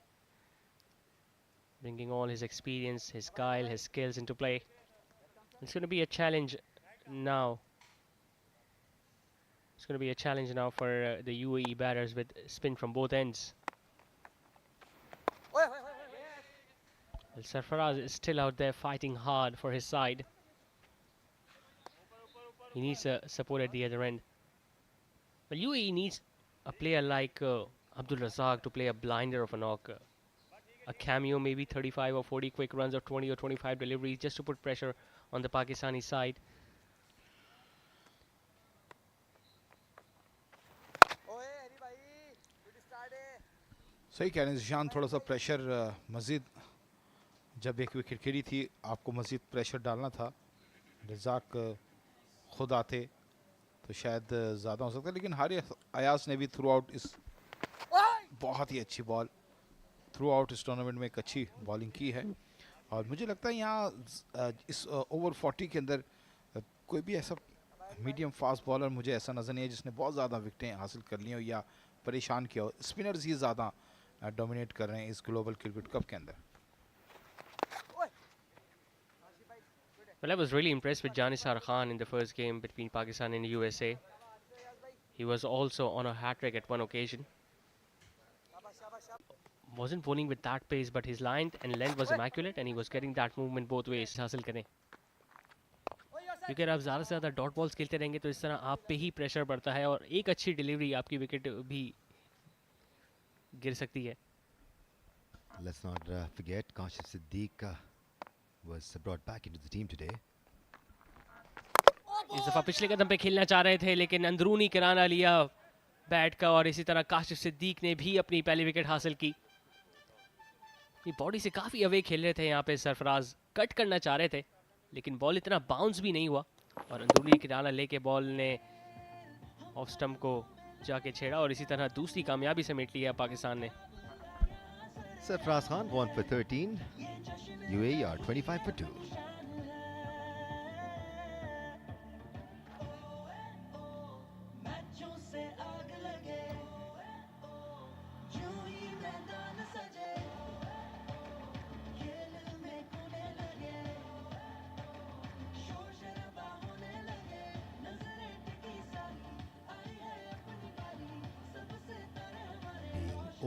[SPEAKER 1] bringing all his experience, his guile, his skills into play. It's going to be a challenge now. It's going to be a challenge now for the UAE batters with spin from both ends. Well, Sarfaraz is still out there fighting hard for his side. He needs support at the other end. Well, UAE needs a player like Abdul Razak to play a blinder of a knock. A cameo, maybe 35 or 40 quick runs or 20 or 25 deliveries just to put pressure on the Pakistani side.
[SPEAKER 2] सही कह रहे हैं ज़िशान, थोड़ा सा pressure मज़ीद जब एक wicket गिरी थी आपको मज़ीद प्रेशर डालना था. रज़ाक खुद आते तो शायद ज़्यादा हो सकता, लेकिन हारिस अयाज ने भी थ्रू आउट इस बहुत ही अच्छी बॉल थ्रू आउट इस टूर्नामेंट में एक अच्छी बॉलिंग की है. और मुझे लगता है यहाँ इस ओवर 40 के अंदर कोई भी ऐसा मीडियम फास्ट बॉलर मुझे ऐसा नज़र नहीं है जिसने बहुत ज़्यादा विकेटें हासिल कर ली हो या परेशान किया हो. स्पिनर्स ही ज़्यादा डोमिनेट कर रहे हैं इस ग्लोबल क्रिकेट कप के अंदर.
[SPEAKER 1] Well, I was really impressed with Janisar Khan in the first game between Pakistan and USA. He was also on a hat-trick at one occasion. Wasn't bowling with that pace, but his line and length was immaculate, and he was getting that movement both ways. Hasil kare. क्योंकि अगर आप ज़्यादा से ज़्यादा dot balls खेलते रहेंगे तो इस तरह आप पे ही प्रेशर पड़ता है और एक अच्छी डिलीवरी आपकी विकेट भी गिर सकती है.
[SPEAKER 3] Let's not forget Kashif Siddiq was brought back into the team today.
[SPEAKER 1] इस दफ़ा पिछले कदम पे खेलना चाह रहे थे लेकिन अंदरूनी किराना लिया बैट का और इसी तरह काशिफ सिद्दीक ने भी अपनी पहली विकेट हासिल की. अपनी बॉडी से काफ़ी अवे खेल रहे थे यहाँ पे सरफराज, कट करना चाह रहे थे लेकिन बॉल इतना बाउंस भी नहीं हुआ और अंदरूनी किराना लेके बॉल ने ऑफ स्टंप को जाके छेड़ा और इसी तरह दूसरी कामयाबी समेट ली है पाकिस्तान ने.
[SPEAKER 3] Sarfraz Khan 1 for 13. UAE are 25 for 2.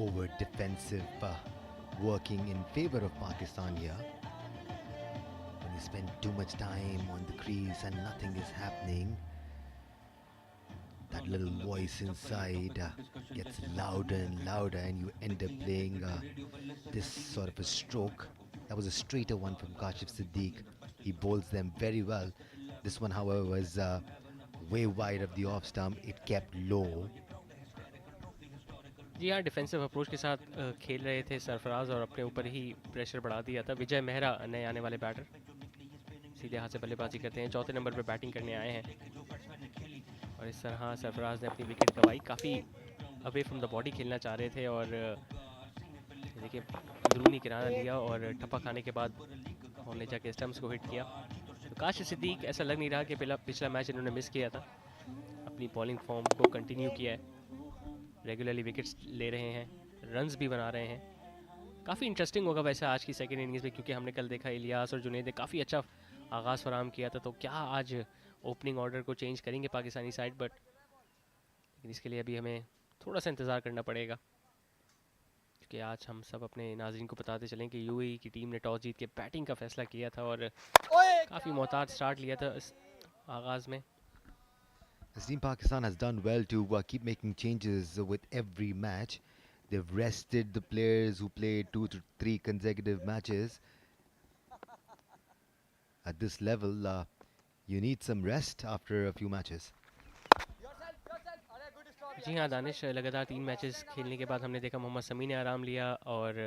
[SPEAKER 3] Over defensive working in favor of Pakistan here. When you spend too much time on the crease and nothing is happening, that little voice inside gets louder and louder and you end up playing this sort of a stroke. That was a straighter one from Kashif Siddiq. He bowls them very well. This one, however, was way wide of the off stump. It kept low.
[SPEAKER 1] जी हाँ, defensive approach के साथ खेल रहे थे सरफराज और अपने ऊपर ही pressure बढ़ा दिया था. विजय मेहरा नए आने वाले बैटर सीधे हाथ से बल्लेबाजी करते हैं, चौथे नंबर पर बैटिंग करने आए हैं और इस तरह सरफराज ने अपनी विकेट गंवाई. काफ़ी अवे फ्रॉम द बॉडी खेलना चाह रहे थे और देखिए अंदरूनी किराना लिया और ठप्पा खाने के बाद उन्होंने जाके स्टम्प्स को हिट किया. तो काशिफ सिद्दीक ऐसा लग नहीं रहा कि पिछला मैच इन्होंने मिस किया था, अपनी बॉलिंग फॉर्म को कंटिन्यू किया है, रेगुलरली विकेट्स ले रहे हैं, रन्स भी बना रहे हैं. काफ़ी इंटरेस्टिंग होगा वैसे आज की सेकंड इनिंग्स में क्योंकि हमने कल देखा इलियास और जुनैद ने काफ़ी अच्छा आगाज़ फराम किया था. तो क्या आज ओपनिंग ऑर्डर को चेंज करेंगे पाकिस्तानी साइड, बट लेकिन इसके लिए अभी हमें थोड़ा सा इंतज़ार करना पड़ेगा क्योंकि आज हम सब अपने नाज़रीन को बताते चलें कि यूएई की टीम ने टॉस जीत के बैटिंग का फैसला किया था और काफ़ी मोहतात स्टार्ट लिया था इस आगाज़ में.
[SPEAKER 3] This team Pakistan has done well to keep making changes with every match. They've rested the players who played 2 to 3 consecutive matches. At this level, you need some rest after a few matches.
[SPEAKER 1] जी हाँ दानिश, लगातार 3 matches खेलने के बाद हमने देखा मोहम्मद समी ने आराम लिया और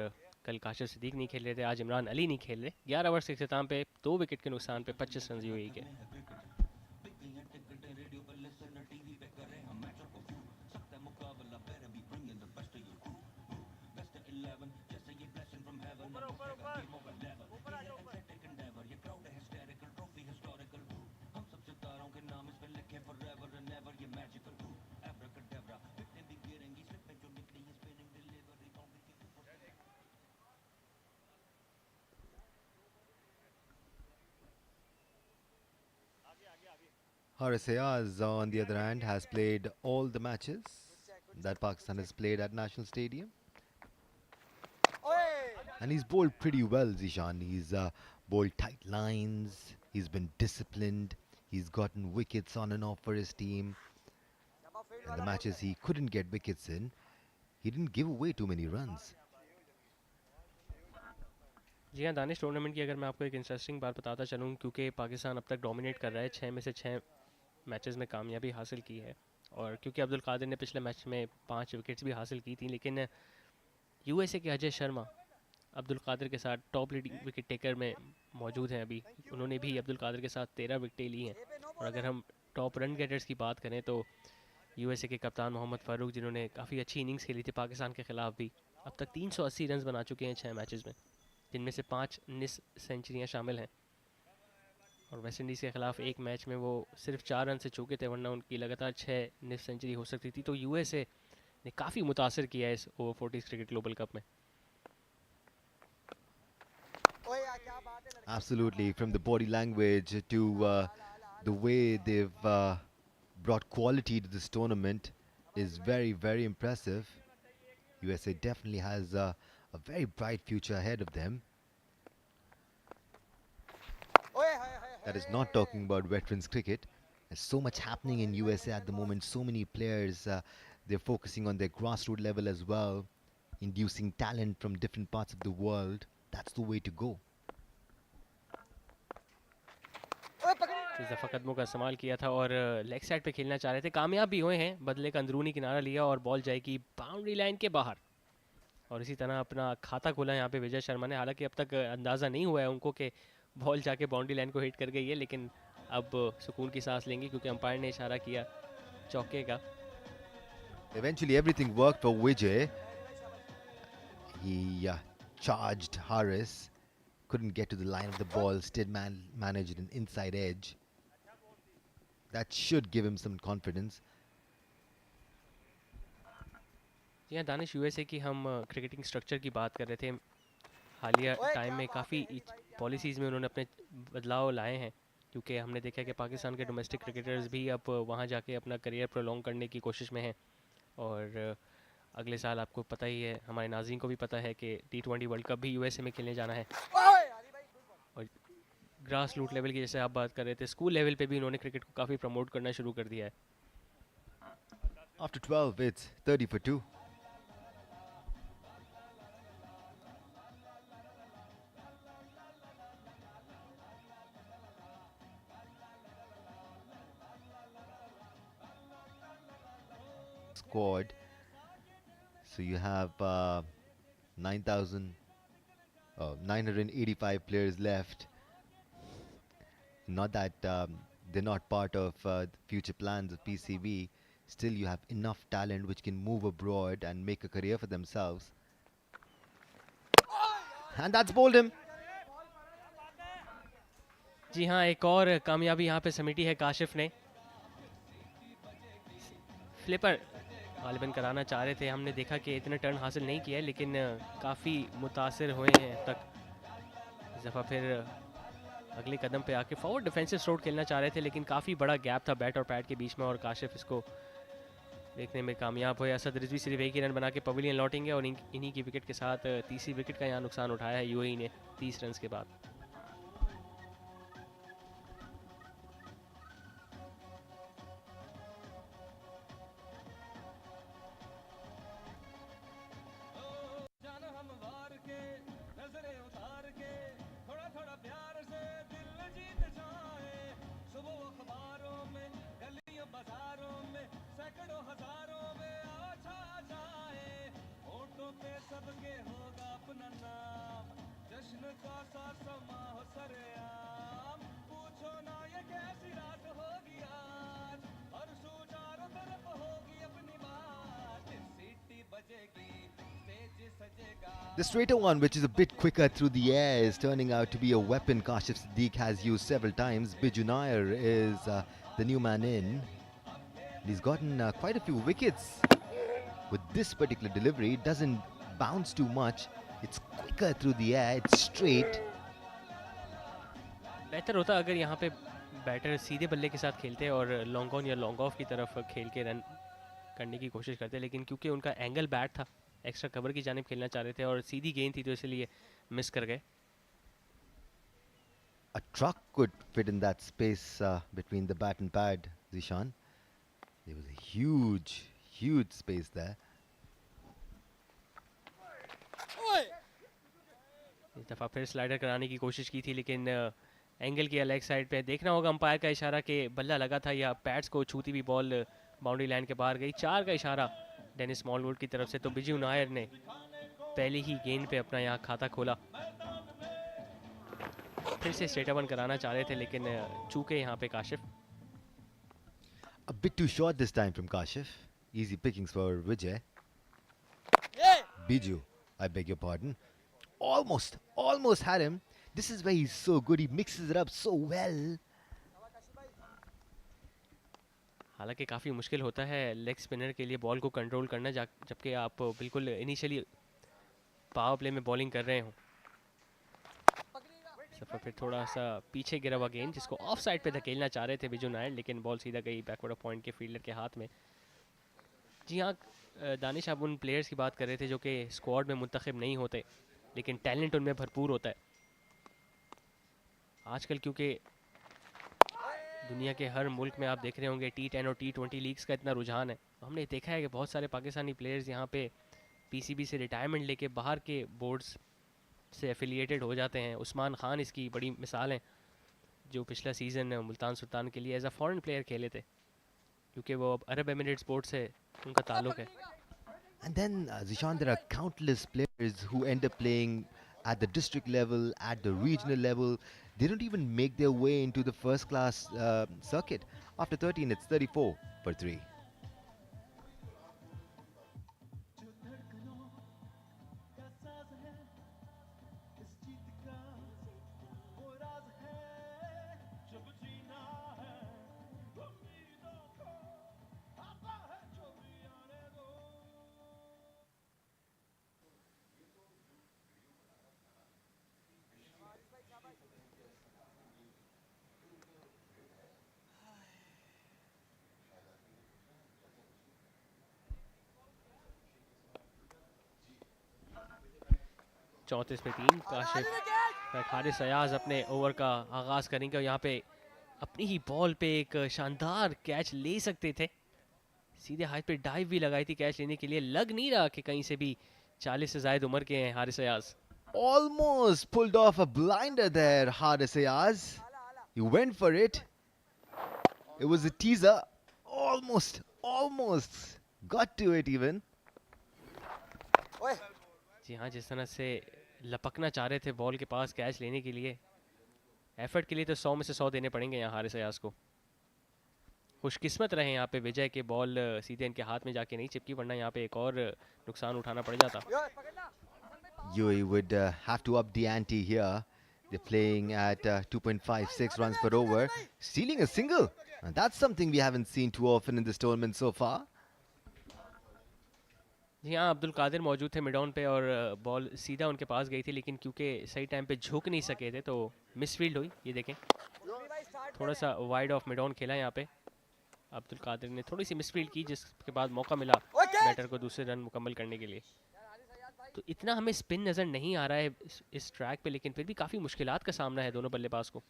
[SPEAKER 1] कल काशिफ सिद्दीक नहीं खेल रहे थे, आज इमरान अली नहीं खेल रहे. 11 ओवर के अख्ताम पे 2 विकेट के नुकसान पे 25 रन यूएई के.
[SPEAKER 3] Haris Ayaz, on the other hand, has played all the matches that Pakistan has played at National Stadium. And he's bowled pretty well, Zishan. He's bowled tight lines, he's been disciplined, he's gotten wickets on and off for his team. And the matches he couldn't get wickets in, he didn't give away too many runs.
[SPEAKER 1] जी हाँ Danish, tournament की अगर मैं आपको एक interesting बात बताता चलूँ क्योंकि पाकिस्तान अब तक डोमिनेट कर रहा है, 6 में से 6 मैचेस में कामयाबी हासिल की है और क्योंकि अब्दुल कादिर ने पिछले मैच में 5 विकेट्स भी हासिल की थी, लेकिन यूएसए के अजय शर्मा अब्दुल कादिर के साथ टॉप लीडिंग विकेट टेकर में मौजूद हैं. अभी उन्होंने भी अब्दुल कादिर के साथ 13 विकेटें ली हैं. और अगर हम टॉप रन गेटर्स की बात करें तो यूएसए के कप्तान मोहम्मद फ़ारूक, जिन्होंने काफ़ी अच्छी इनिंग्स खेली थी पाकिस्तान के ख़िलाफ़ भी, अब तक 380 रन बना चुके हैं 6 मैचेस में, जिनमें से 5 सेंचुरियाँ शामिल हैं. और वेस्ट इंडीज़ के ख़िलाफ़ एक मैच में वो सिर्फ 4 रन से चूके थे, वरना उनकी लगातार 6 निस सेंचुरी हो सकती थी. तो यूएसए ने काफ़ी मुतासर किया है इस ओवर 40 क्रिकेट ग्लोबल कप में.
[SPEAKER 3] Absolutely, from the body language to the way they've brought quality to this tournament is very, very impressive. USA definitely has a very bright future ahead of them. That is not talking about veterans cricket. There's so much happening in USA at the moment. So many players, they're focusing on their grassroots level as well, inducing talent from different parts of the world. That's the way to go.
[SPEAKER 1] इस दफ़ा कदमों का इस्तेमाल किया था और leg side पे खेलना चाह रहे थे, कामयाब भी हुए हैं। बदले का अंदरूनी किनारा लिया और बॉल जाएगी बाउंड्री लाइन के बाहर। और इसी तरह अपना खाता खोला यहाँ पे विजय शर्मा ने। हालांकि अब तक अंदाज़ा नहीं हुआ है उनको कि बॉल जाके बाउंड्री लाइन को हिट कर गई है, लेकिन अब सुकून की सांस लेंगे क्योंकि अंपायर ने इशारा किया चौके का।
[SPEAKER 3] Eventually, everything worked for Vijay. He charged Harris, couldn't get to the line of the ball, still managed an inside edge. That should give him some confidence.
[SPEAKER 1] जी हाँ दानिश, यूएसए की हम क्रिकेटिंग स्ट्रक्चर की बात कर रहे थे। हालिया टाइम में काफ़ी पॉलिसीज़ में उन्होंने अपने बदलाव लाए हैं, क्योंकि हमने देखा कि पाकिस्तान के डोमेस्टिक क्रिकेटर्स भी अब वहाँ जाके अपना करियर प्रोलॉन्ग करने की कोशिश में हैं। और अगले साल आपको पता ही है, हमारे नाज़रीन को भी पता है कि T20 वर्ल्ड कप भी यूएसए में खेलने जाना है। और ग्रास रूट लेवल की जैसे आप बात कर रहे थे, स्कूल लेवल पे भी उन्होंने क्रिकेट को काफ़ी प्रमोट करना शुरू कर दिया है।
[SPEAKER 3] After 12, it's 30 for 2. Squad. So you have 985 players left. Not that they're not part of the future plans of PCB. Still, you have enough talent which can move abroad and make a career for themselves. And that's bowled him.
[SPEAKER 1] जी हाँ, एक और कामयाबी यहाँ पे समेटी है काशिफ ने। Flipper गालिबन कराना चाह रहे थे, हमने देखा कि इतने टर्न हासिल नहीं किया है, लेकिन काफ़ी मुतासिर हुए हैं अब तक। इस दफ़ा फिर अगले कदम पे आके फॉरवर्ड डिफेंसिव शॉट खेलना चाह रहे थे, लेकिन काफ़ी बड़ा गैप था बैट और पैड के बीच में और काशिफ इसको देखने में कामयाब हुए। असद रिजवी सिर्फ एक ही रन बना के पवेलियन लौटेंगे और इन्हीं की विकेट के साथ तीसरी विकेट का यहाँ नुकसान उठाया है यूएई ने 30 रन के बाद।
[SPEAKER 3] The straighter one, which is a bit quicker through the air, is turning out to be a weapon Kashif Siddique has used several times. Biju Nair is the new man in. He's gotten quite a few wickets with this particular delivery. It doesn't bounce too much. It's quicker through the air. It's straight.
[SPEAKER 1] बेहतर होता अगर यहाँ पे batter सीधे बल्ले के साथ खेलते और लॉन्ग ऑन या लॉन्ग ऑफ की तरफ खेल के रन करने की कोशिश करते, लेकिन क्योंकि उनका एंगल बैट था, एक्स्ट्रा कवर की जानिब खेलना चाह रहे थे और सीधी गेंद थी, तो इसलिए मिस कर गए।
[SPEAKER 3] A truck could fit in that space between the bat and pad, Zishan. There was a huge, huge space there.
[SPEAKER 1] इस दफ़ा फिर स्लाइडर कराने की कोशिश की थी, लेकिन एंगल की लेग साइड पे देखना होगा अंपायर का इशारा कि बल्ला लगा था या पैड्स को छूती हुई बॉल बाउंड्री लाइन के बाहर गई। 4 का इशारा डेनिस स्मॉलवुड की तरफ से, तो बिजू नायर ने पहली ही गेंद पे अपना यहाँ खाता खोला। फिर से स्ट्रेट वन कराना चाह रहे थे, लेकिन चूके यहाँ पे Kashif.
[SPEAKER 3] A bit too short this time from Kashif. Easy pickings for Vijay. Biju, I beg your pardon. Almost had him. This is where he's so good. He mixes it up so well.
[SPEAKER 1] हालांकि काफ़ी मुश्किल होता है leg spinner के लिए ball को control करना, जबकि आप बिल्कुल इनिशियली पावर प्ले में बॉलिंग कर रहे हो। सफर फिर थोड़ा सा पीछे गिरा हुआ गेंद, जिसको ऑफ साइड पे धकेलना चाह रहे थे बिजू नायर, लेकिन बॉल सीधा गई बैकवर्ड ऑफ पॉइंट के फील्डर के हाथ में। जी हाँ दानिश, आप उन प्लेयर्स की बात कर रहे थे जो कि स्क्वाड में मुंतखब नहीं होते, लेकिन टैलेंट उनमें भरपूर होता है। आजकल क्योंकि दुनिया के हर मुल्क में आप देख रहे होंगे T10 और T20 लीग्स का इतना रुझान है। हमने देखा है कि बहुत सारे पाकिस्तानी प्लेयर्स यहाँ पे पीसीबी से रिटायरमेंट लेके बाहर के बोर्ड्स से एफिलिएटेड हो जाते हैं। उस्मान खान इसकी बड़ी मिसाल है, जो पिछला सीज़न मुल्तान सुल्तान के लिए एज अ फॉरेन प्लेयर खेले थे, क्योंकि वो अब अरब एमिरेट्स बोर्ड से उनका ताल्लुक है।
[SPEAKER 3] And then, Zishan, there are countless players who end up playing at the district level, at the regional level. They don't even make their way into the first class circuit. After 13, it's 34 for 3.
[SPEAKER 1] चौंतीस पे 3, काशिफ हारिस अयाज अपने over का आगाज़ करेंगे और यहाँ पे अपनी ही बॉल पे एक शानदार कैच ले सकते थे। सीधे हाथ पे डाइव भी लगाई थी कैच लेने के लिए, लग नहीं रहा कि कहीं से भी 40 से ज़ायद उम्र के हैं Haris Ayaz.
[SPEAKER 3] Almost pulled off a blinder there, Haris Ayaz. He went for it. It was a teaser. Almost. Got to it even.
[SPEAKER 1] जी हाँ, जिस तरह से लपकना चाह रहे थे बॉल के पास कैच लेने के लिए, एफर्ट के लिए तो 100 में से 100 देने पड़ेंगे यहाँ हारिस अयाज को। खुशकिस्मत रहे यहाँ पे विजय के बॉल सीधे इनके हाथ में जाके नहीं चिपकी, वरना यहाँ पे एक और नुकसान उठाना पड़ जाता।
[SPEAKER 3] UAE would have to up the ante here. They're playing at 2.56 runs per over, stealing a single. And that's something we haven't seen too often in this tournament so far.
[SPEAKER 1] जी हाँ, अब्दुल कादिर मौजूद थे मिड ऑन पे और ball सीधा उनके पास गई थी, लेकिन क्योंकि सही टाइम पे झुक नहीं सके थे तो मिसफील्ड हुई। ये देखें, थोड़ा सा वाइड ऑफ मिड ऑन खेला यहाँ पे। अब्दुल कादिर ने थोड़ी सी मिसफील्ड की, जिसके बाद मौका मिला बैटर को दूसरे रन मुकम्मल करने के लिए। तो इतना हमें स्पिन नज़र नहीं आ रहा है इस ट्रैक पे, लेकिन फिर भी काफ़ी मुश्किलात का सामना है दोनों बल्लेबाज को।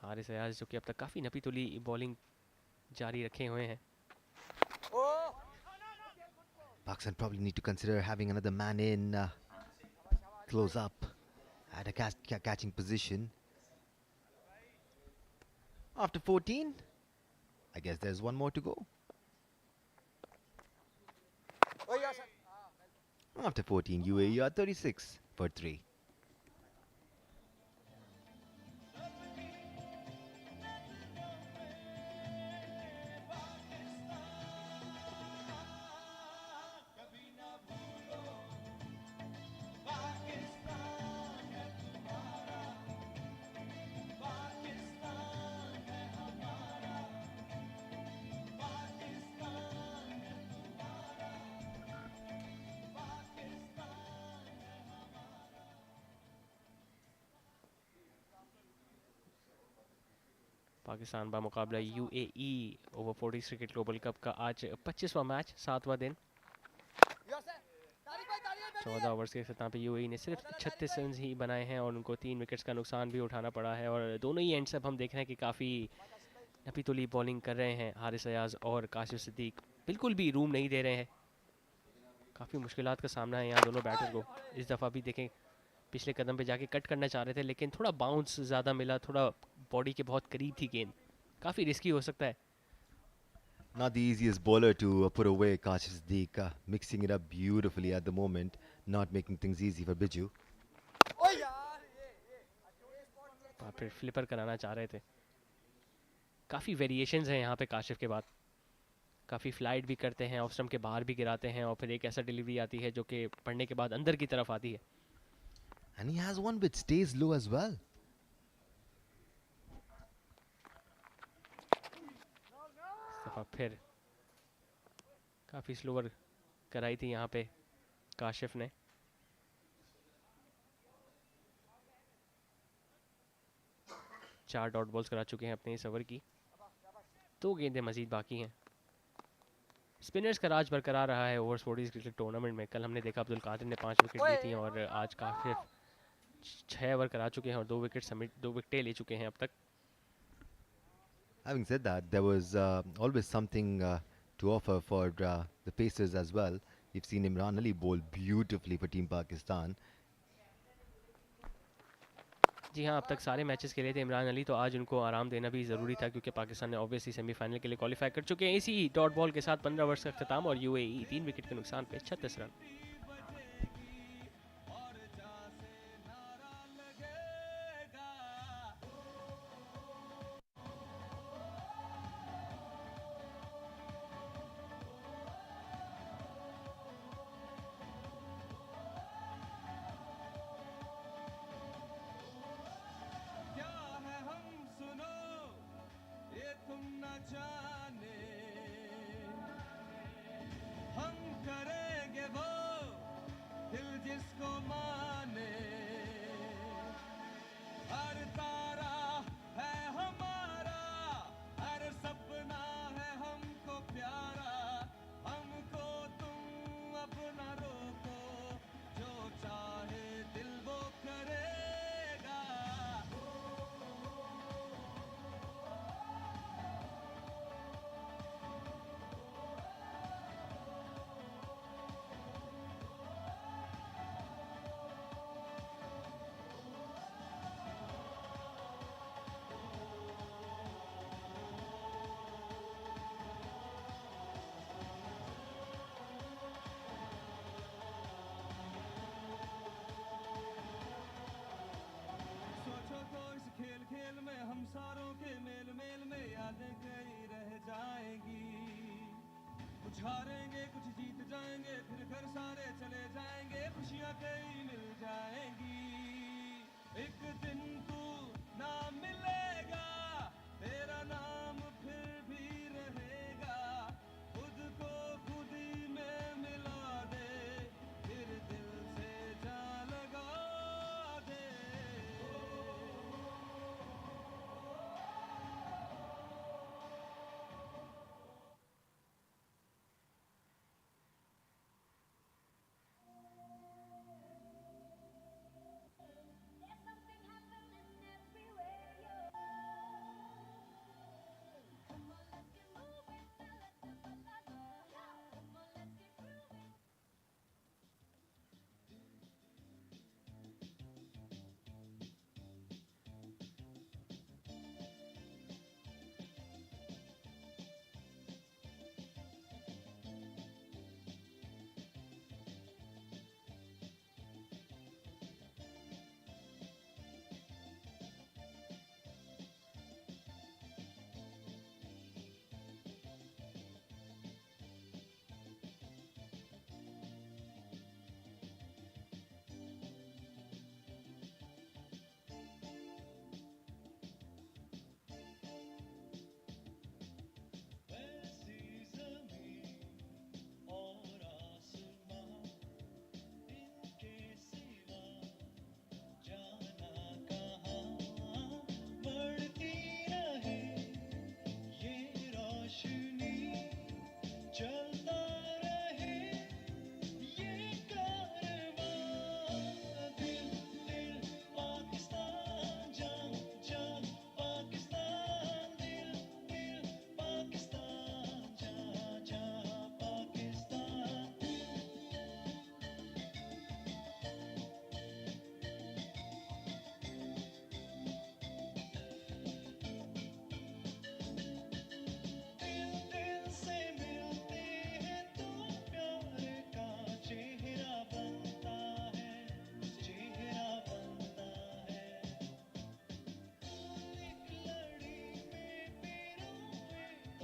[SPEAKER 1] हारिस अयाज जो कि अब तक काफ़ी नपी तुली बॉलिंग जारी रखे हुए हैं।
[SPEAKER 3] Pakistan probably need to consider having another man in close up at a catching position. After 14, I guess there's one more to go. After 14, UAE are 36 for 3.
[SPEAKER 1] Pakistan का मुकाबला UAE over 40 cricket global cup का आज 25वां match, 7वां दिन। 14 overs के अख्ताम पे UAE ने सिर्फ 36 रन ही बनाए हैं और उनको 3 विकेट्स का नुकसान भी उठाना पड़ा है। और दोनों ही एंड्स अब हम देख रहे हैं कि काफ़ी नपी तुली बॉलिंग कर रहे हैं हारिस अयाज और काशिफ सिद्दीक, बिल्कुल भी रूम नहीं दे रहे हैं। काफ़ी मुश्किलात का सामना है यहाँ दोनों बैटर को। इस दफ़ा भी देखें, पिछले कदम पे जाके कट करना चाह रहे थे, लेकिन थोड़ा बाउंस ज़्यादा मिला, थोड़ा बॉडी के बहुत करीब थी गेंद, काफ़ी रिस्की हो सकता है।
[SPEAKER 3] Not the easiest bowler to put away, Kashif Siddiq, mixing it up beautifully at the moment, not making things easy for Biju.
[SPEAKER 1] फिर फ्लिपर कराना चाह रहे थे। काफ़ी वेरिएशंस हैं यहाँ पे काशिफ के बाद, काफ़ी फ्लाइट भी करते हैं, ऑफ स्टंप के बाहर भी गिराते हैं और फिर एक ऐसा डिलीवरी आती है जो कि पढ़ने के बाद अंदर की तरफ आती है।
[SPEAKER 3] And he has one which stays low as well.
[SPEAKER 1] फिर काफ़ी स्लोअर कराई थी यहाँ पे काशिफ ने। 4 डॉट बॉल्स करा चुके हैं अपने इस ओवर की। 2 गेंदें मजीद बाकी हैं। स्पिनर्स का राज बरकरार रहा है ओवर 40 क्रिकेट टूर्नामेंट में। कल हमने देखा अब्दुल कादिर ने 5 विकेट ली थी और आज काफी 6 ओवर करा चुके हैं और 2 विकेट समेत 2 विकेटें ले चुके हैं अब तक।
[SPEAKER 3] Having said that, there was always something to offer for the Pacers as well. We've seen Imran Ali bowl beautifully for Team Pakistan.
[SPEAKER 1] जी हाँ, अब तक सारे मैचेस खेले थे इमरान अली, तो आज उनको आराम देना भी ज़रूरी था क्योंकि पाकिस्तान ने ऑब्वियसली सेमीफाइनल के लिए क्वालिफाई कर चुके हैं। इसी डॉट बॉल के साथ 15 ओवर्स का अख्ताम और यूएई 3 विकेट के नुकसान पे 36 run.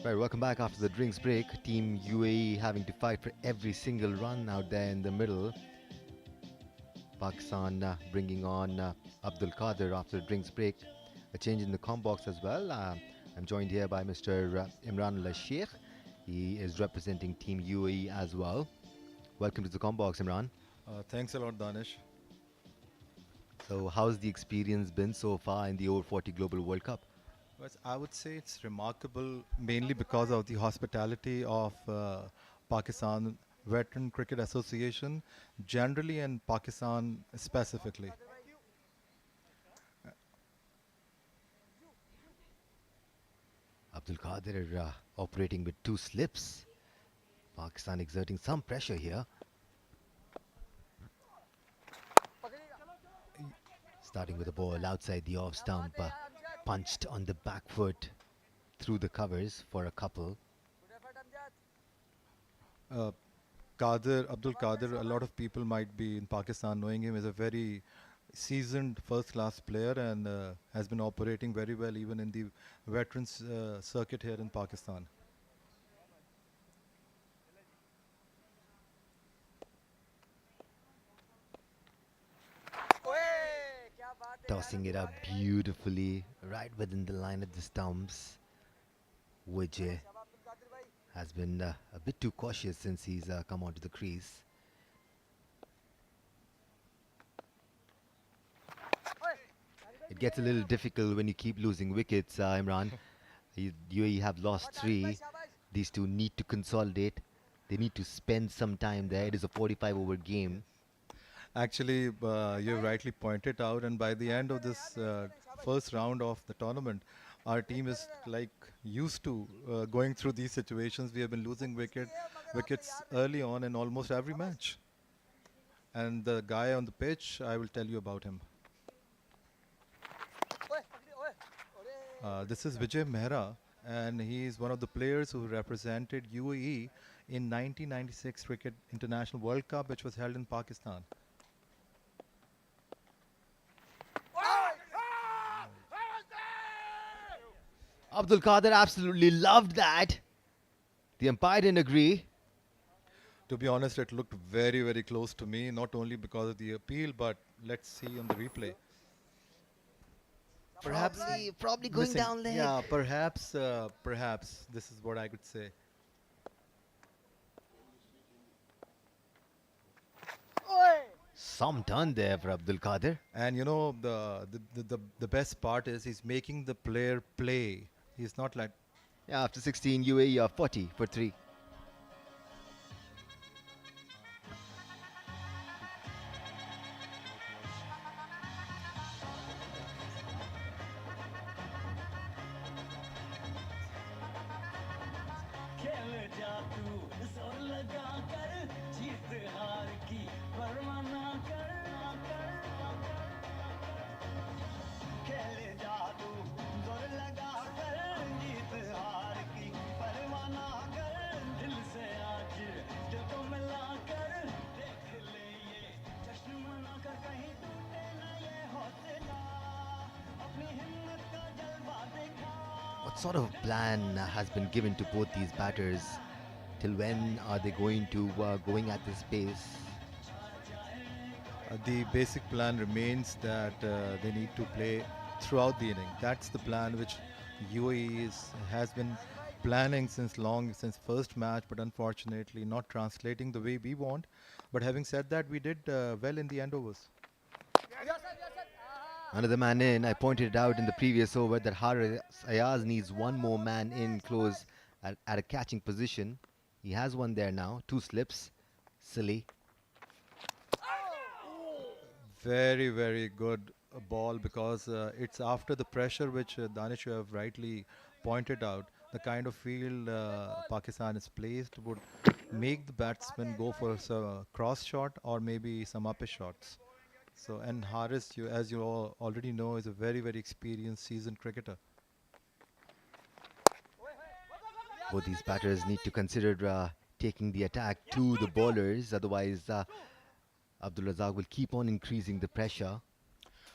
[SPEAKER 3] Right, welcome back after the drinks break. Team UAE having to fight for every single run out there in the middle. Pakistan bringing on Abdul Qadir after the drinks break. A change in the com box as well. I'm joined here by Mr. Imran al Sheikh. He is representing Team UAE as well. Welcome to the com box, Imran.
[SPEAKER 4] Thanks a lot, Danish.
[SPEAKER 3] So, how's the experience been so far in the over 40 Global World Cup?
[SPEAKER 4] But I would say it's remarkable mainly because of the hospitality of Pakistan Veteran Cricket Association generally and Pakistan specifically.
[SPEAKER 3] Abdul Qadir operating with two slips. Pakistan exerting some pressure here. Starting with a ball outside the off stump, punched on the back foot through the covers for a couple.
[SPEAKER 4] Uh, Qadir, Abdul Qadir, a lot of people might be in Pakistan knowing him as a very seasoned first class player and has been operating very well even in the veterans circuit here in Pakistan.
[SPEAKER 3] Tossing it up beautifully right within the line of the stumps. Vijay has been a bit too cautious since he's come onto the crease. It gets a little difficult when you keep losing wickets, Imran. UAE have lost three. These two need to consolidate. They need to spend some time there. It is a 45 over game.
[SPEAKER 4] Actually, you rightly pointed out, and by the end of this first round of the tournament, our team is like used to going through these situations. We have been losing wickets early on in almost every match. And the guy on the pitch, I will tell you about him. This is Vijay Mehra, and he is one of the players who represented UAE in 1996 Cricket International World Cup, which was held in Pakistan.
[SPEAKER 3] Abdul Qadir absolutely loved that. The umpire didn't agree.
[SPEAKER 4] To be honest, it looked very, very close to me, not only because of the appeal, but let's see on the replay.
[SPEAKER 3] Probably going
[SPEAKER 4] Missing.
[SPEAKER 3] down leg.
[SPEAKER 4] Yeah, perhaps this is what I could say.
[SPEAKER 3] Some turn there for Abdul Qadir.
[SPEAKER 4] And you know the best part is he's making the player play. He's not like
[SPEAKER 3] Yeah, after 16, UAE are 40 for 3. What sort of plan has been given to both these batters? Till when are they going to going at this pace?
[SPEAKER 4] the basic plan remains that they need to play throughout the inning. That's the plan which UAE has been planning since first match, but unfortunately not translating the way we want. But having said that, we did well in the end overs.
[SPEAKER 3] Another man in. I pointed out in the previous over that Haris Ayaz needs one more man in close at a catching position. He has one there now. Two slips. Silly.
[SPEAKER 4] Very, very good ball because it's after the pressure which Danish you have rightly pointed out. The kind of field Pakistan is placed would make the batsman go for a cross shot or maybe some upper shots. So, and Haris, as you all already know, is a very, very experienced seasoned cricketer.
[SPEAKER 3] Both these batters need to consider taking the attack to the bowlers. Otherwise, Abdul Razak will keep on increasing the pressure.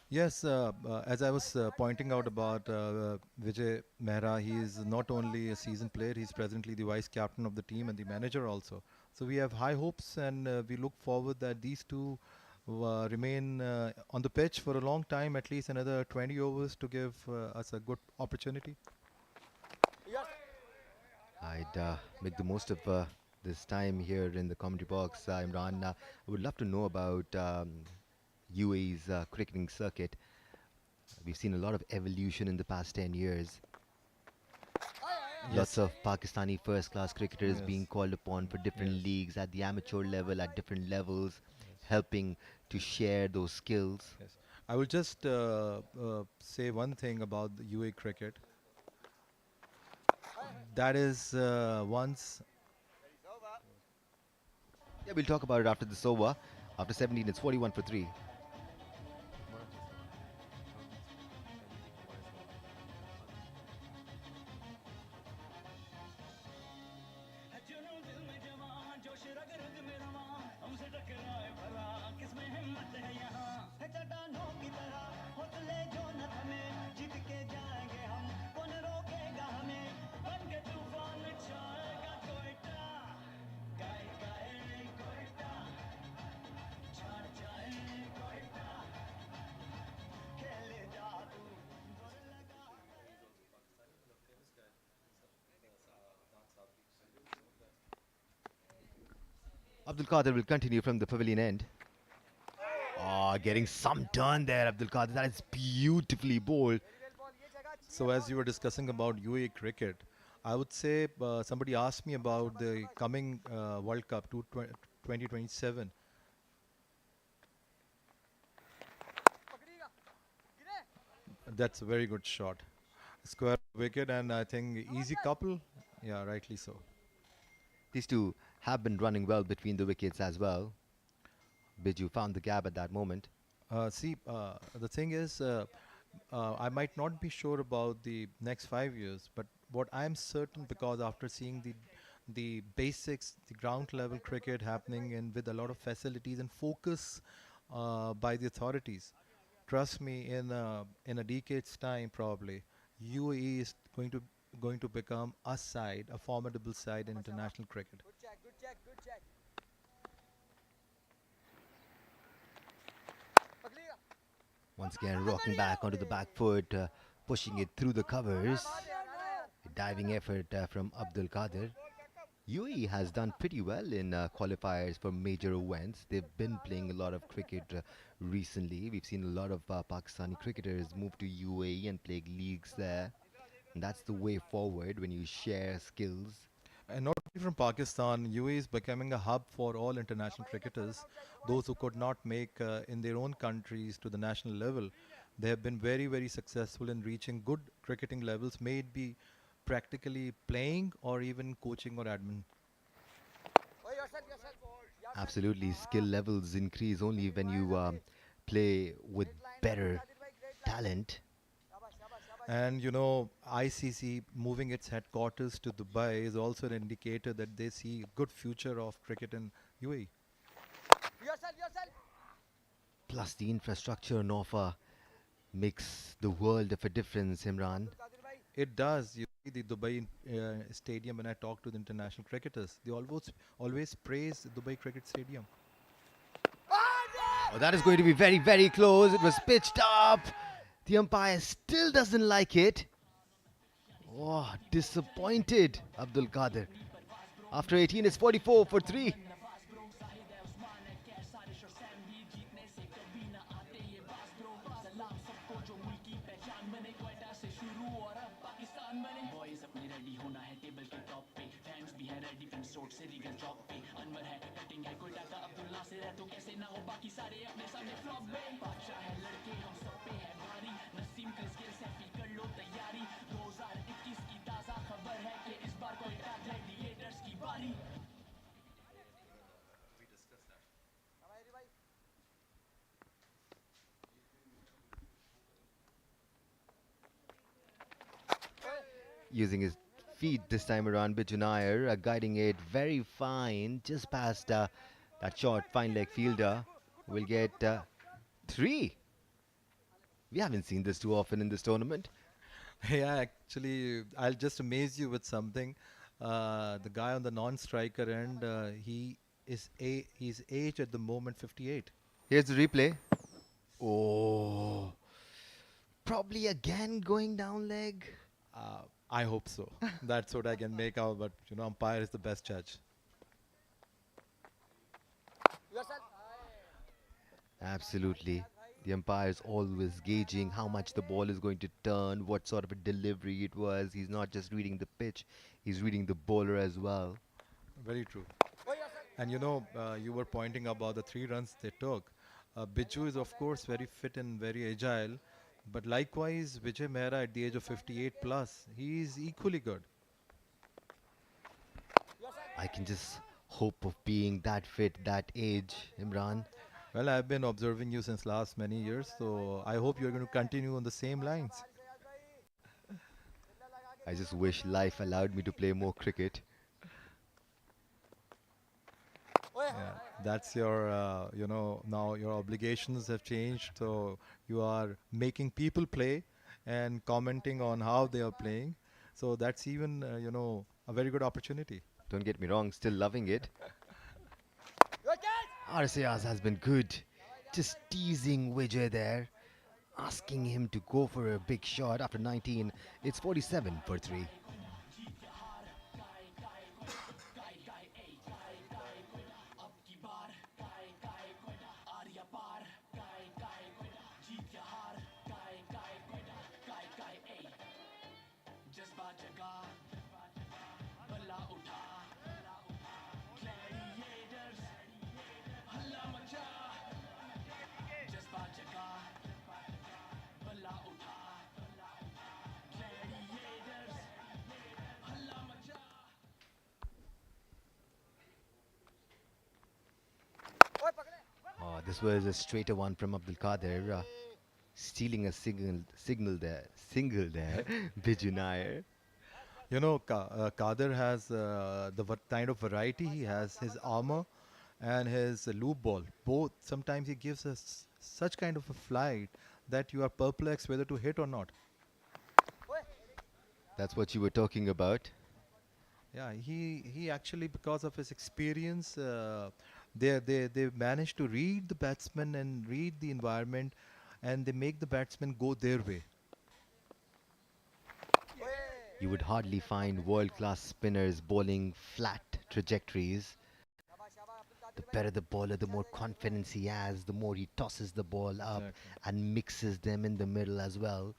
[SPEAKER 4] Yes, as I was pointing out about Vijay Mehra, he is not only a seasoned player, he's presently the vice captain of the team and the manager also. So we have high hopes and we look forward that these two remain on the pitch for a long time, at least another 20 overs to give us a good opportunity.
[SPEAKER 3] I'd make the most of this time here in the commentary box. Imran, I would love to know about UAE's cricketing circuit. We've seen a lot of evolution in the past 10 years. Lots
[SPEAKER 4] Yes,
[SPEAKER 3] of Pakistani first class cricketers being
[SPEAKER 4] yes,
[SPEAKER 3] called upon for different
[SPEAKER 4] yes,
[SPEAKER 3] leagues at the amateur level, at different levels,
[SPEAKER 4] yes,
[SPEAKER 3] helping to share those skills.
[SPEAKER 4] yes. I will just say one thing about the UAE cricket. That is once.
[SPEAKER 3] Yeah, we'll talk about it after this over. After 17, it's 41 for 3. Abdul Qadir will continue from the pavilion end. Oh, getting some turn there, Abdul Qadir. That is beautifully bowled.
[SPEAKER 4] So as you were discussing about UAE cricket, I would say somebody asked me about the coming World Cup 2027. That's a very good shot. Square wicket, and I think easy couple. Yeah, rightly so.
[SPEAKER 3] These two have been running well between the wickets as well. Biju found the gap at that moment.
[SPEAKER 4] See, the thing is, I might not be sure about the next 5 years, but what I'm certain, because after seeing the basics, the ground level cricket happening and with a lot of facilities and focus by the authorities, trust me, in a decade's time, probably UAE is going to become a side, a formidable side in international cricket.
[SPEAKER 3] Once again, rocking back onto the back foot, pushing it through the covers. A diving effort from Abdul Qadir. UAE has done pretty well in qualifiers for major events. They've been playing a lot of cricket recently. We've seen a lot of Pakistani cricketers move to UAE and play leagues there. And that's the way forward when you share skills.
[SPEAKER 4] And not only from Pakistan, UAE is becoming a hub for all international cricketers. Those who could not make in their own countries to the national level, they have been very, very successful in reaching good cricketing levels, may it be practically playing or even coaching or admin.
[SPEAKER 3] Absolutely, skill levels increase only when you play with better talent.
[SPEAKER 4] And ICC moving its headquarters to Dubai is also an indicator that they see a good future of cricket in UAE.
[SPEAKER 3] Plus, the infrastructure in offer makes the world of a difference, Imran.
[SPEAKER 4] It does. You see the Dubai stadium. When I talk to the international cricketers, they always praise the Dubai Cricket Stadium.
[SPEAKER 3] Oh, that is going to be very, very close. It was pitched up. The umpire still doesn't like it. Oh, disappointed, Abdul Qadir. After 18, it's 44 for 3. Using his feet this time around, Biju Nair guiding it very fine, just past that short fine leg fielder. Will get 3. We haven't seen this too often in this tournament.
[SPEAKER 4] Yeah, actually, I'll just amaze you with something. The guy on the non-striker end, he's age at the moment 58.
[SPEAKER 3] Here's the replay. Oh, probably again going down leg.
[SPEAKER 4] I hope so. That's what I can make out. But umpire is the best judge.
[SPEAKER 3] Absolutely. The umpire is always gauging how much the ball is going to turn, what sort of a delivery it was. He's not just reading the pitch, he's reading the bowler as well.
[SPEAKER 4] Very true. And you were pointing about the 3 runs they took. Biju is, of course, very fit and very agile. But likewise, Vijay Mehra at the age of 58 plus, he is equally good.
[SPEAKER 3] I can just hope of being that fit, that age, Imran.
[SPEAKER 4] Well, I've been observing you since last many years, so I hope you're going to continue on the same lines.
[SPEAKER 3] I just wish life allowed me to play more cricket.
[SPEAKER 4] Yeah, that's your, now your obligations have changed. So you are making people play and commenting on how they are playing. So that's even, a very good opportunity.
[SPEAKER 3] Don't get me wrong, still loving it. RCRs has been good. Just teasing Vijay there, asking him to go for a big shot after 19. It's 47 for 3. Oh, this was a straighter one from Abdul Qadir, stealing a single there, Biju Nair.
[SPEAKER 4] Kader has the kind of variety he has, his armor and his loop ball. Both, sometimes he gives us such kind of a flight that you are perplexed whether to hit or not.
[SPEAKER 3] That's what you were talking about.
[SPEAKER 4] Yeah, he actually, because of his experience, they manage to read the batsman and read the environment, and they make the batsman go their way.
[SPEAKER 3] You would hardly find world-class spinners bowling flat trajectories. The better the bowler, the more confidence he has, the more he tosses the ball up
[SPEAKER 4] Exactly.
[SPEAKER 3] and mixes them in the middle as well.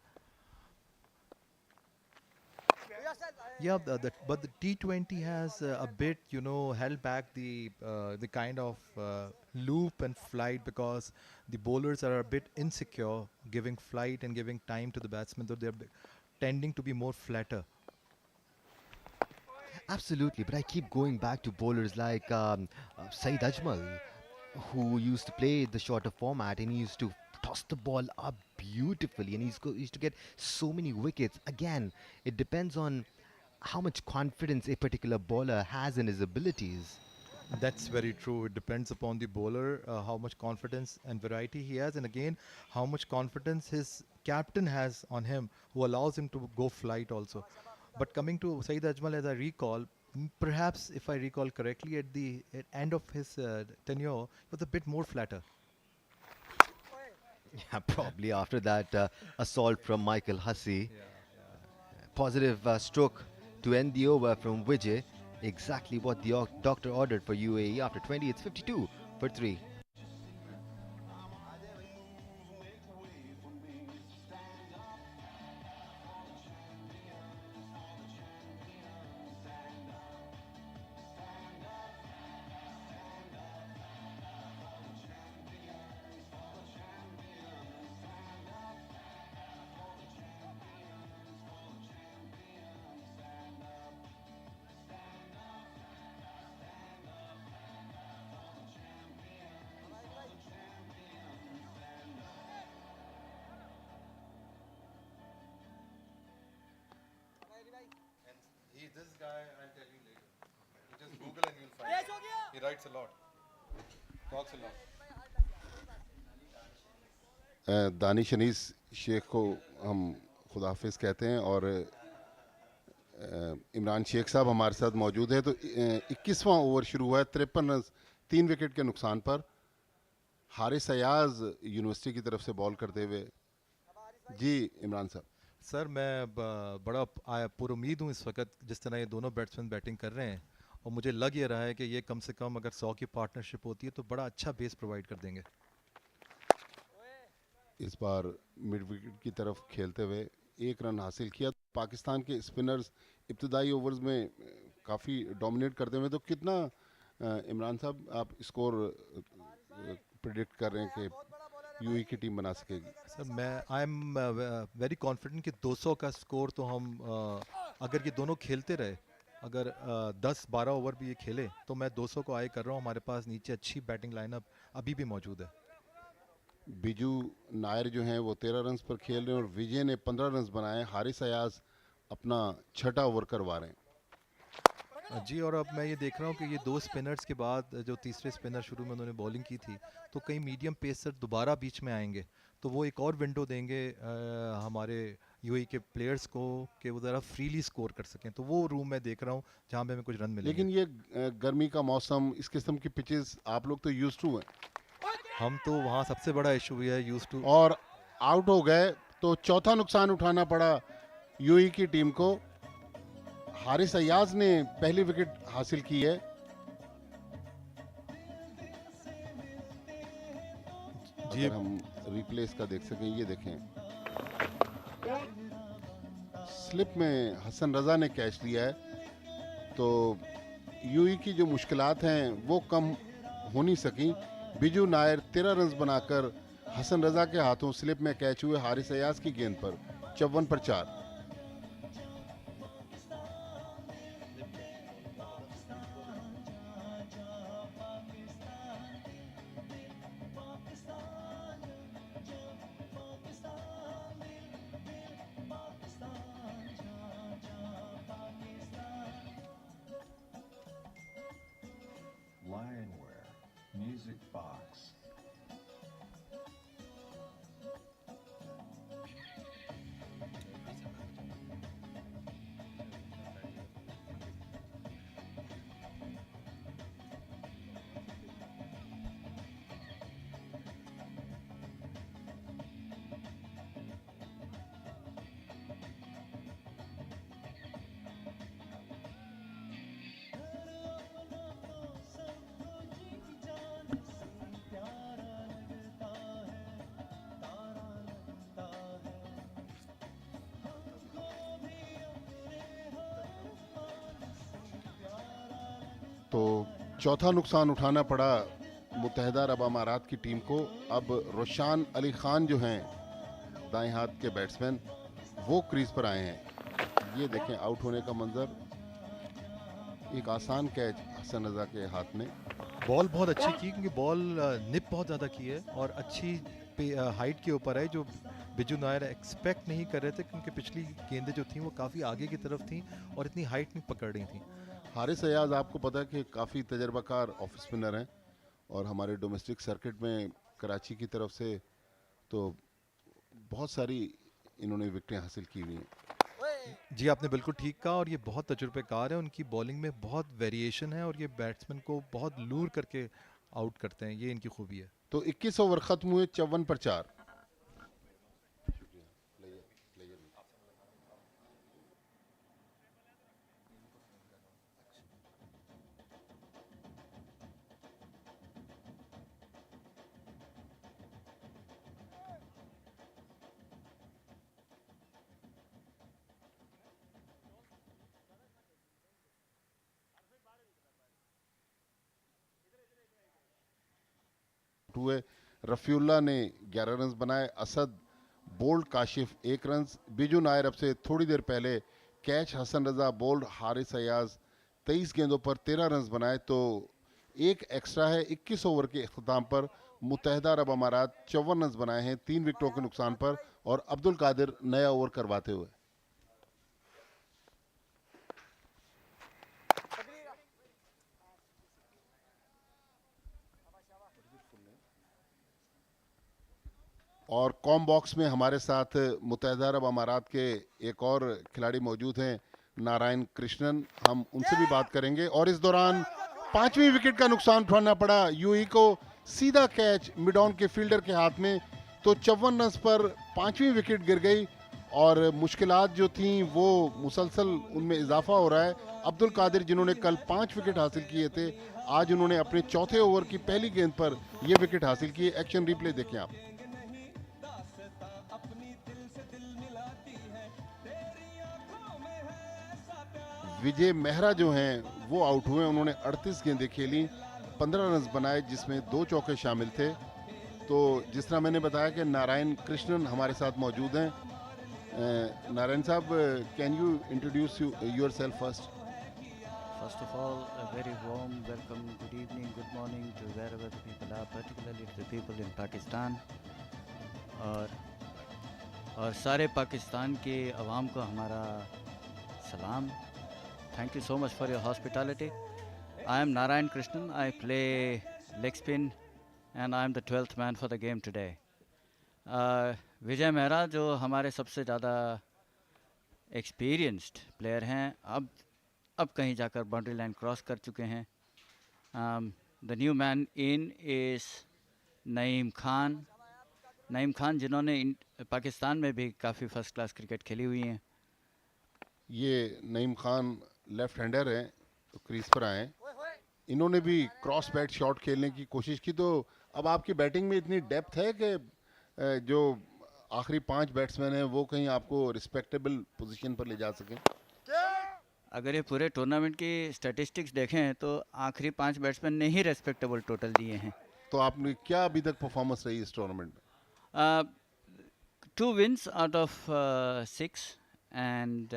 [SPEAKER 4] Yeah, but the T20 has a bit, held back the kind of loop and flight because the bowlers are a bit insecure, giving flight and giving time to the batsmen, so they're tending to be more flatter.
[SPEAKER 3] Absolutely, but I keep going back to bowlers like Saeed Ajmal, who used to play the shorter format and he used to toss the ball up beautifully and used to get so many wickets. Again, it depends on how much confidence a particular bowler has in his abilities.
[SPEAKER 4] That's very true. It depends upon the bowler, how much confidence and variety he has, and again, how much confidence his captain has on him, who allows him to go flight also. But coming to Saeed Ajmal, as I recall, perhaps if I recall correctly, at the end of his tenure, he was a bit more flatter.
[SPEAKER 3] Yeah, probably after that assault from Michael Hussey. Positive stroke to end the over from Vijay. Exactly what the doctor ordered for UAE after 20. It's 52 for 3.
[SPEAKER 4] This guy, I'll tell you later. You just Google and you'll find He writes a lot, talks a lot.
[SPEAKER 5] Danish Anis Shaikh को हम खुदाफिज कहते हैं और इमरान शेख साहब हमारे साथ मौजूद है। तो 21वां ओवर शुरू हुआ है 53 रन 3 विकेट के नुकसान पर। हारिस अयाज यूनिवर्सिटी की तरफ से बॉल करते हुए। जी इमरान साहब।
[SPEAKER 4] सर, मैं बड़ा पुरुमीद हूँ इस वक्त, जिस तरह ये दोनों बैट्समैन बैटिंग कर रहे हैं, और मुझे लग ये रहा है कि ये कम से कम अगर 100 की पार्टनरशिप होती है तो बड़ा अच्छा बेस प्रोवाइड कर देंगे।
[SPEAKER 5] इस बार मिड विकेट की तरफ खेलते हुए 1 रन हासिल किया। पाकिस्तान के स्पिनर्स इब्तदाई ओवर्स में काफ़ी डोमिनेट करते हुए, तो कितना इमरान साहब आप स्कोर प्रिडिक्ट कर रहे हैं कि यूएई की टीम बना सकेगी?
[SPEAKER 4] सर मैं आई एम वेरी कॉन्फिडेंट कि 200 का स्कोर तो हम अगर ये दोनों खेलते रहे, अगर 10-12 ओवर भी ये खेले तो मैं 200 को आए कर रहा हूँ। हमारे पास नीचे अच्छी बैटिंग लाइनअप अभी भी मौजूद है।
[SPEAKER 5] बिजू नायर जो हैं वो 13 रन पर खेल रहे हैं और विजय ने 15 रन बनाए। हारिस अयाज अपना छठा ओवर करवा रहे हैं।
[SPEAKER 4] जी, और अब मैं ये देख रहा हूँ कि ये 2 स्पिनर्स के बाद जो तीसरे स्पिनर शुरू में उन्होंने बॉलिंग की थी, तो कई मीडियम पेसर दोबारा बीच में आएंगे, तो वो एक और विंडो देंगे हमारे यूएई के प्लेयर्स को कि वो ज़रा फ्रीली स्कोर कर सकें। तो वो रूम मैं देख रहा हूँ जहाँ पे हमें कुछ रन मिलेंगे।
[SPEAKER 5] लेकिन ये गर्मी का मौसम, इस किस्म की पिचेस आप लोग तो यूज टू हैं।
[SPEAKER 4] हम तो वहाँ सबसे बड़ा इशू है यूज टू।
[SPEAKER 5] और आउट हो गए तो चौथा नुकसान उठाना पड़ा यूएई की टीम को। हारिस अयाज ने पहली विकेट हासिल की है।
[SPEAKER 4] जी,
[SPEAKER 5] अगर हम रिप्लेस का देख सकें, ये देखें, स्लिप में हसन रजा ने कैच लिया है, तो यूएई की जो मुश्किलात हैं वो कम हो नहीं सकी। बिजू नायर 13 रन बनाकर हसन रजा के हाथों स्लिप में कैच हुए हारिस अयाज की गेंद पर 54 पर 4।
[SPEAKER 6] Lionware Music Box.
[SPEAKER 5] तो चौथा नुकसान उठाना पड़ा मुत्तहिदा अरब अमारात की टीम को। अब रोशान अली खान जो हैं दाएं हाथ के बैट्समैन, वो क्रीज पर आए हैं। ये देखें आउट होने का मंजर। एक आसान कैच हसन रजा के हाथ में।
[SPEAKER 4] बॉल बहुत अच्छी की, क्योंकि बॉल निप बहुत ज़्यादा की है और अच्छी हाइट के ऊपर है, जो बिजू नायर एक्सपेक्ट नहीं कर रहे थे, क्योंकि पिछली गेंदें जो थी वो काफ़ी आगे की तरफ थी और इतनी हाइट नहीं पकड़ रही थी।
[SPEAKER 5] हारिस अयाज आपको पता है कि काफ़ी तजर्बाकार ऑफ स्पिनर हैं और हमारे डोमेस्टिक सर्किट में कराची की तरफ से तो बहुत सारी इन्होंने विकेटें हासिल की हुई हैं।
[SPEAKER 4] जी, आपने बिल्कुल ठीक कहा, और ये बहुत तजुर्बेकार है। उनकी बॉलिंग में बहुत वेरिएशन है और ये बैट्समैन को बहुत लूर करके आउट करते हैं, ये इनकी खूबी है।
[SPEAKER 5] तो 21 ओवर खत्म हुए 54 पर 4। हुए रफीउल्ला ने 11 रन बनाए। Asad bowled Kashif 1 run. बिजू नायर अब से थोड़ी देर पहले कैच हसन रजा बोल्ड हारिस अयाज 23 गेंदों पर 13 रन बनाए। तो एक एक्स्ट्रा है 21 ओवर के अख्ताम पर। मुत्तहिदा अरब अमारात 54 रन बनाए हैं 3 विकेटों के नुकसान पर, और अब्दुल कादिर नया ओवर करवाते हुए। और कॉम बॉक्स में हमारे साथ मुत्तहिदा अरब अमारात के एक और खिलाड़ी मौजूद हैं, नारायण कृष्णन। हम उनसे भी बात करेंगे। और इस दौरान 5वीं विकेट का नुकसान उठाना पड़ा यूएई को। सीधा कैच मिड ऑन के फील्डर के हाथ में, तो 54 रन पर 5वीं विकेट गिर गई और मुश्किलात जो थी वो मुसलसल उनमें इजाफा हो रहा है। अब्दुल कादिर जिन्होंने कल 5 विकेट हासिल किए थे, आज उन्होंने अपने चौथे ओवर की पहली गेंद पर यह विकेट हासिल की। एक्शन रिप्ले देखें आप। विजय मेहरा जो हैं वो आउट हुए। उन्होंने 38 गेंदें खेली, 15 रन बनाए, जिसमें 2 चौके शामिल थे। तो जिस तरह मैंने बताया कि नारायण कृष्णन हमारे साथ मौजूद हैं। नारायण साहब, can you introduce yourself first?
[SPEAKER 7] First of all, a very warm welcome, good evening, good morning to wherever the people are, particularly to the people in Pakistan. और सारे पाकिस्तान के अवाम को हमारा सलाम. Thank you so much for your hospitality. I am Narayan Krishnan. I play leg spin and I am the 12th man for the game today. विजय मेहरा जो हमारे सबसे ज़्यादा एक्सपीरियंस्ड प्लेयर हैं, अब कहीं जाकर बाउंड्री लाइन क्रॉस कर चुके हैं. The new man in is Naeem Khan जिन्होंने पाकिस्तान में भी काफ़ी फर्स्ट क्लास क्रिकेट खेली हुई हैं.
[SPEAKER 5] ये नईम खान लेफ्ट हैंडर हैं, तो क्रीज पर आए. इन्होंने भी क्रॉस बैट शॉट खेलने की कोशिश की. तो अब आपकी बैटिंग में इतनी डेप्थ है कि जो आखिरी 5 बैट्समैन हैं वो कहीं आपको रिस्पेक्टेबल पोजीशन पर ले जा सकें.
[SPEAKER 7] अगर ये पूरे टूर्नामेंट की स्टैटिस्टिक्स देखें तो आखिरी 5 बैट्समैन ने ही रेस्पेक्टेबल टोटल दिए हैं.
[SPEAKER 5] तो आपने क्या अभी तक परफॉर्मेंस रही इस टूर्नामेंट में?
[SPEAKER 7] 2 wins out of 6 and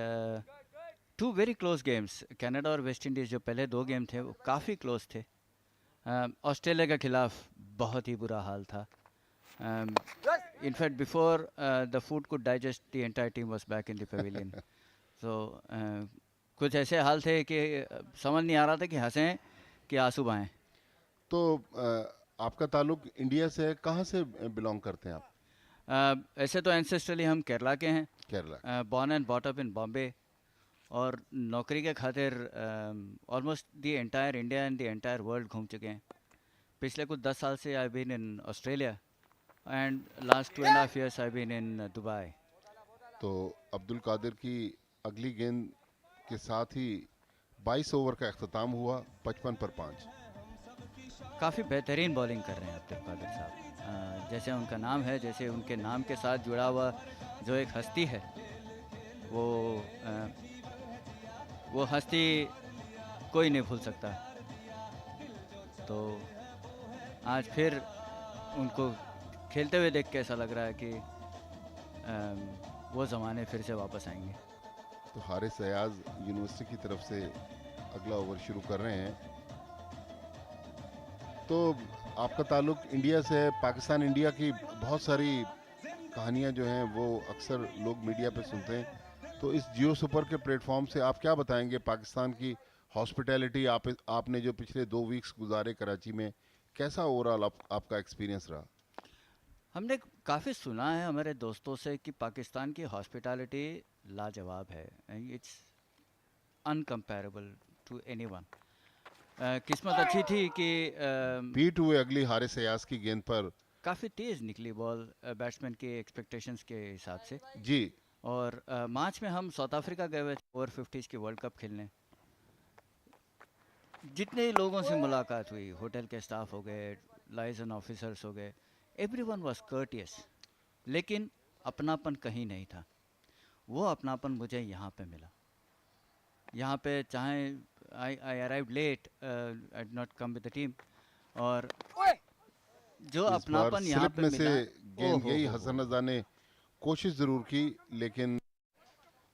[SPEAKER 7] 2 very close games. Canada और वेस्ट इंडीज़ जो पहले 2 गेम थे वो काफ़ी क्लोज थे. ऑस्ट्रेलिया के खिलाफ बहुत ही बुरा हाल था. In fact before the food could digest the entire team was back in the pavilion. So कुछ ऐसे हाल थे कि समझ नहीं आ रहा था कि हंसें कि आंसू बहाएं.
[SPEAKER 5] तो आपका ताल्लुक इंडिया से है, कहाँ से बिलोंग करते हैं आप?
[SPEAKER 7] ऐसे तो एंसेस्ट्रली हम केरला के हैं.
[SPEAKER 5] Kerala.
[SPEAKER 7] Born and bought up in Bombay. और नौकरी के खातिर almost the entire India and the entire world घूम चुके हैं. पिछले कुछ 10 साल से I been in Australia and last 2.5 years I been in Dubai.
[SPEAKER 5] तो अब्दुल कादिर की अगली गेंद के साथ ही 22 ओवर का अख्ताम हुआ, 55 पर 5.
[SPEAKER 7] काफ़ी बेहतरीन बॉलिंग कर रहे हैं अब्दुल कादिर साहब. जैसे उनका नाम है, जैसे उनके नाम के साथ जुड़ा हुआ जो एक हस्ती है, वो हस्ती कोई नहीं भूल सकता. तो आज फिर उनको खेलते हुए देख के ऐसा लग रहा है कि वो ज़माने फिर से वापस आएंगे.
[SPEAKER 5] तो हारिस अयाज यूनिवर्सिटी की तरफ से अगला ओवर शुरू कर रहे हैं. तो आपका ताल्लुक इंडिया से है. पाकिस्तान इंडिया की बहुत सारी कहानियां जो हैं वो अक्सर लोग मीडिया पे सुनते हैं. तो इस जियो सुपर के प्लेटफॉर्म से आप क्या बताएंगे पाकिस्तान की हॉस्पिटैलिटी? आपने जो पिछले 2 वीक्स गुजारे कराची में, कैसा ओवरऑल आपका एक्सपीरियंस रहा?
[SPEAKER 7] हमने काफ़ी सुना है हमारे दोस्तों से कि पाकिस्तान की हॉस्पिटैलिटी लाजवाब है. It's incomparable to anyone. किस्मत अच्छी थी कि
[SPEAKER 5] बीट हुए अगली हारिस अयाज की गेंद पर.
[SPEAKER 7] काफ़ी तेज़ निकली बॉल बैट्समैन के एक्सपेक्टेशंस के हिसाब से.
[SPEAKER 5] जी.
[SPEAKER 7] और मार्च में हम साउथ अफ्रीका गए हुए थे ओवर 50s की वर्ल्ड कप खेलने. जितने लोगों से मुलाकात हुई, होटल के स्टाफ हो गए, लाइजन ऑफिसर्स हो गए, एवरीवन वाज कर्टियस. लेकिन अपनापन कहीं नहीं था. वो अपनापन मुझे यहाँ पे मिला. यहाँ पे चाहे I arrived late, I did not come with the team, और जो अपनापन यहाँ पे
[SPEAKER 5] में
[SPEAKER 7] मिला,
[SPEAKER 5] से गेंद गई. हसन रजा ने कोशिश जरूर की, लेकिन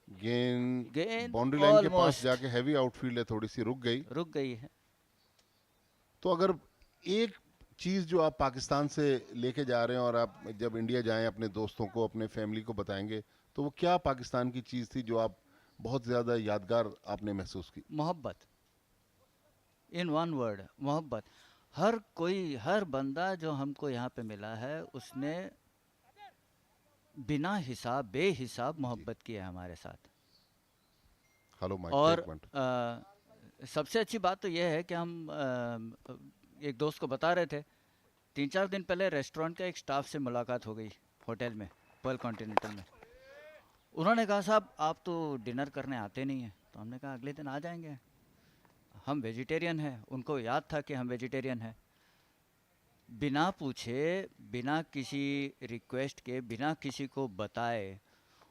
[SPEAKER 5] गेंद बाउंड्री लाइन के पास जाके हैवी आउटफील्ड है, थोड़ी सी रुक गई
[SPEAKER 7] है.
[SPEAKER 5] तो अगर एक चीज़ जो आप पाकिस्तान से लेके जा रहे हैं और आप जब इंडिया जाएं अपने दोस्तों को, अपने फैमिली को बताएंगे, तो वो क्या पाकिस्तान की चीज़ थी जो आप बहुत ज़्यादा यादगार आपने महसूस की?
[SPEAKER 7] मोहब्बत. इन वन वर्ड, मोहब्बत. हर बंदा जो हमको यहाँ पे मिला है उसने बिना हिसाब बेहिसाब मोहब्बत की है हमारे साथ.
[SPEAKER 5] Hello Mike.
[SPEAKER 7] और सबसे अच्छी बात तो यह है कि हम एक दोस्त को बता रहे थे, 3-4 दिन पहले रेस्टोरेंट का एक स्टाफ से मुलाकात हो गई होटल में, पर्ल कॉन्टिनेंटल में. उन्होंने कहा, साहब आप तो डिनर करने आते नहीं हैं. तो हमने कहा अगले दिन आ जाएंगे, हम वेजिटेरियन हैं. उनको याद था कि हम वेजिटेरियन हैं. बिना पूछे, बिना किसी रिक्वेस्ट के, बिना किसी को बताए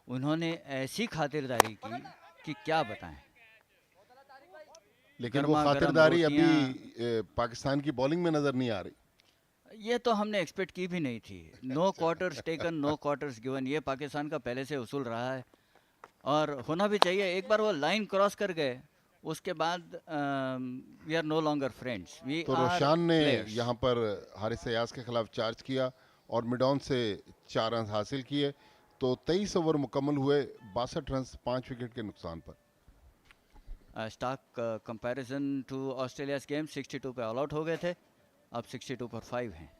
[SPEAKER 7] उन्होंने ऐसी खातिरदारी की कि क्या बताएं.
[SPEAKER 5] लेकिन वो
[SPEAKER 7] गर्मा गर्म
[SPEAKER 5] खातिरदारी अभी
[SPEAKER 7] रोटियां।
[SPEAKER 5] पाकिस्तान की बॉलिंग में नजर नहीं आ रही।
[SPEAKER 7] ये तो हमने एक्सपेक्ट की भी नहीं थी। No quarters taken, no quarters given, ये पाकिस्तान का पहले से उसूल रहा है और होना भी चाहिए। एक बार वो लाइन क्रॉस कर गए उसके बाद we are no longer friends, we
[SPEAKER 5] तो
[SPEAKER 7] आर
[SPEAKER 5] रोशान ने
[SPEAKER 7] प्लेयर्स।
[SPEAKER 5] यहाँ पर हारिस अयाज के खिलाफ चार्ज किया और मिड ऑन से 4 रन हासिल किए। तो 23 ओवर मुकम्मल हुए, 62 रन 5 विकेट के नुकसान पर।
[SPEAKER 7] Starc comparison to Australia's game 62 पे ऑल आउट हो गए थे, अब 62 पर 5 हैं।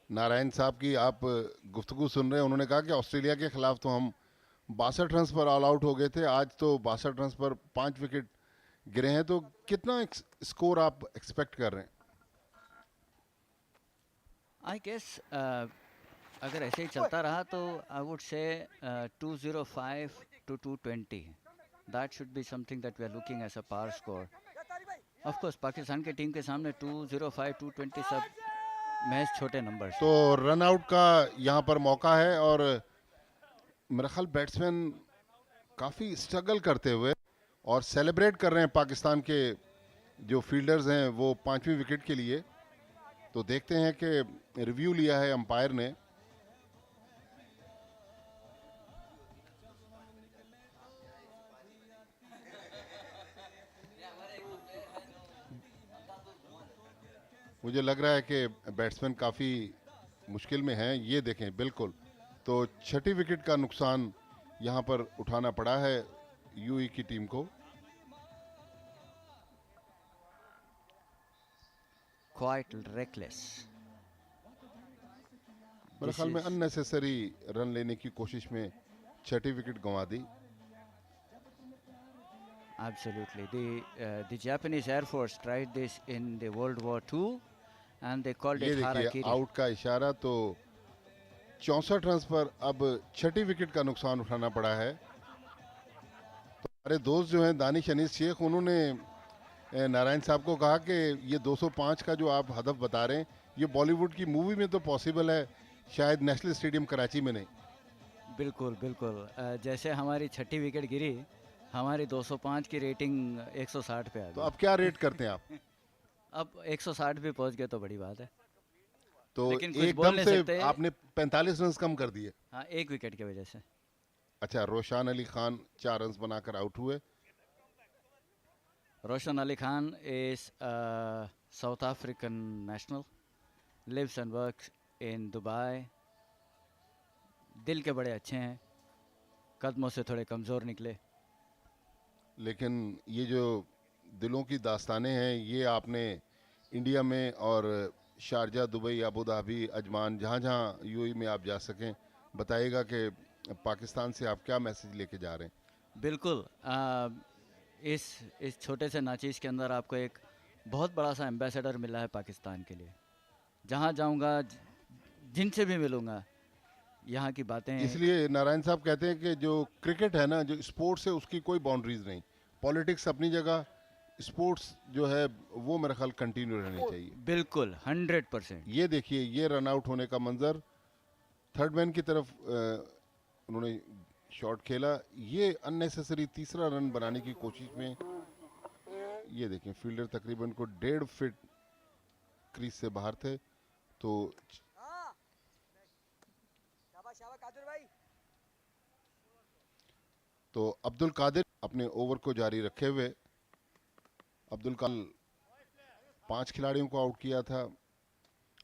[SPEAKER 5] नारायण साहब की आप गुफ्तगू सुन रहे हैं, उन्होंने कहा कि ऑस्ट्रेलिया के खिलाफ तो हम 62 रन पर ऑल आउट हो गए थे, आज तो 62 रन पर 5 विकेट गिरे हैं। तो कितना स्कोर आप एक्सपेक्ट कर रहे हैं?
[SPEAKER 7] आई गेस अगर ऐसे ही चलता रहा तो I would say 205 to 220, that should be something that we are looking as a power score. Of course Pakistan की टीम के सामने 205 220 सब महज छोटे नंबर्स।
[SPEAKER 5] तो रन आउट का यहाँ पर मौका है और मेरा ख्याल बैट्समैन काफ़ी स्ट्रगल करते हुए और सेलिब्रेट कर रहे हैं पाकिस्तान के जो फील्डर्स हैं वो 5वीं विकेट के लिए। तो देखते हैं कि रिव्यू लिया है अंपायर ने। मुझे लग रहा है कि बैट्समैन काफ़ी मुश्किल में हैं। ये देखें, बिल्कुल तो 6ठी विकेट का नुकसान यहाँ पर उठाना पड़ा है यूएई की टीम को।
[SPEAKER 7] Quite reckless.
[SPEAKER 5] मेरे ख्याल में अननेसेसरी रन लेने की कोशिश में 6ठी विकेट गंवा दी।
[SPEAKER 7] Absolutely. The Japanese Air Force tried this in the World War II and they called
[SPEAKER 5] ये
[SPEAKER 7] it
[SPEAKER 5] देखिए
[SPEAKER 7] harakiri.
[SPEAKER 5] आउट का इशारा। तो 64 रन पर अब 6ठी विकेट का नुकसान उठाना पड़ा है। तो हमारे दोस्त जो हैं दानिश अनीस शेख, उन्होंने नारायण साहब को कहा कि ये 205 का जो आप हदफ बता रहे हैं ये बॉलीवुड की मूवी में तो पॉसिबल है, शायद नेशनल स्टेडियम कराची में नहीं।
[SPEAKER 7] बिल्कुल बिल्कुल। जैसे हमारी 6ठी विकेट गिरी, हमारी 205 की रेटिंग 160 पे आ
[SPEAKER 5] तो
[SPEAKER 7] गई।
[SPEAKER 5] अब क्या रेट करते हैं आप?
[SPEAKER 7] अब 160 भी पहुंच गए तो बड़ी बात है।
[SPEAKER 5] तो
[SPEAKER 7] लेकिन कुछ बोल
[SPEAKER 5] एकदम
[SPEAKER 7] नहीं
[SPEAKER 5] से
[SPEAKER 7] सकते।
[SPEAKER 5] आपने 45 रन कम कर दिए।
[SPEAKER 7] हाँ, एक विकेट की वजह से।
[SPEAKER 5] अच्छा, रोशान अली खान 4 रन बनाकर आउट हुए।
[SPEAKER 7] Roshan Ali Khan is South African national, lives and works in Dubai. दिल के बड़े अच्छे हैं, कदमों से थोड़े कमज़ोर निकले।
[SPEAKER 5] लेकिन ये जो दिलों की दास्तानें हैं ये आपने इंडिया में और Sharjah, Dubai, Abu Dhabi, Ajman, जहाँ जहाँ यूएई में आप जा सकें, बताइएगा कि पाकिस्तान से आप क्या मैसेज लेके जा रहे हैं।
[SPEAKER 7] बिल्कुल। इस छोटे से नाचीज़ के अंदर आपको एक बहुत बड़ा सा एम्बेसडर मिला है पाकिस्तान के लिए। जहाँ जाऊँगा, जिनसे भी मिलूँगा, यहाँ की बातें।
[SPEAKER 5] इसलिए नारायण साहब कहते हैं कि जो क्रिकेट है ना, जो स्पोर्ट्स है, उसकी कोई बाउंड्रीज नहीं। पॉलिटिक्स अपनी जगह, स्पोर्ट्स जो है वो मेरा ख्याल कंटिन्यू रहनी चाहिए।
[SPEAKER 7] बिल्कुल 100%।
[SPEAKER 5] ये देखिए, ये रन आउट होने का मंजर, थर्ड मैन की तरफ उन्होंने शॉट खेला, ये अननेसेसरी तीसरा रन बनाने की कोशिश में। ये देखें, फील्डर तकरीबन को 1.5 फीट क्रीज से बाहर थे। तो अब्दुल कादिर अपने ओवर को जारी रखे हुए, अब्दुल कल 5 खिलाड़ियों को आउट किया था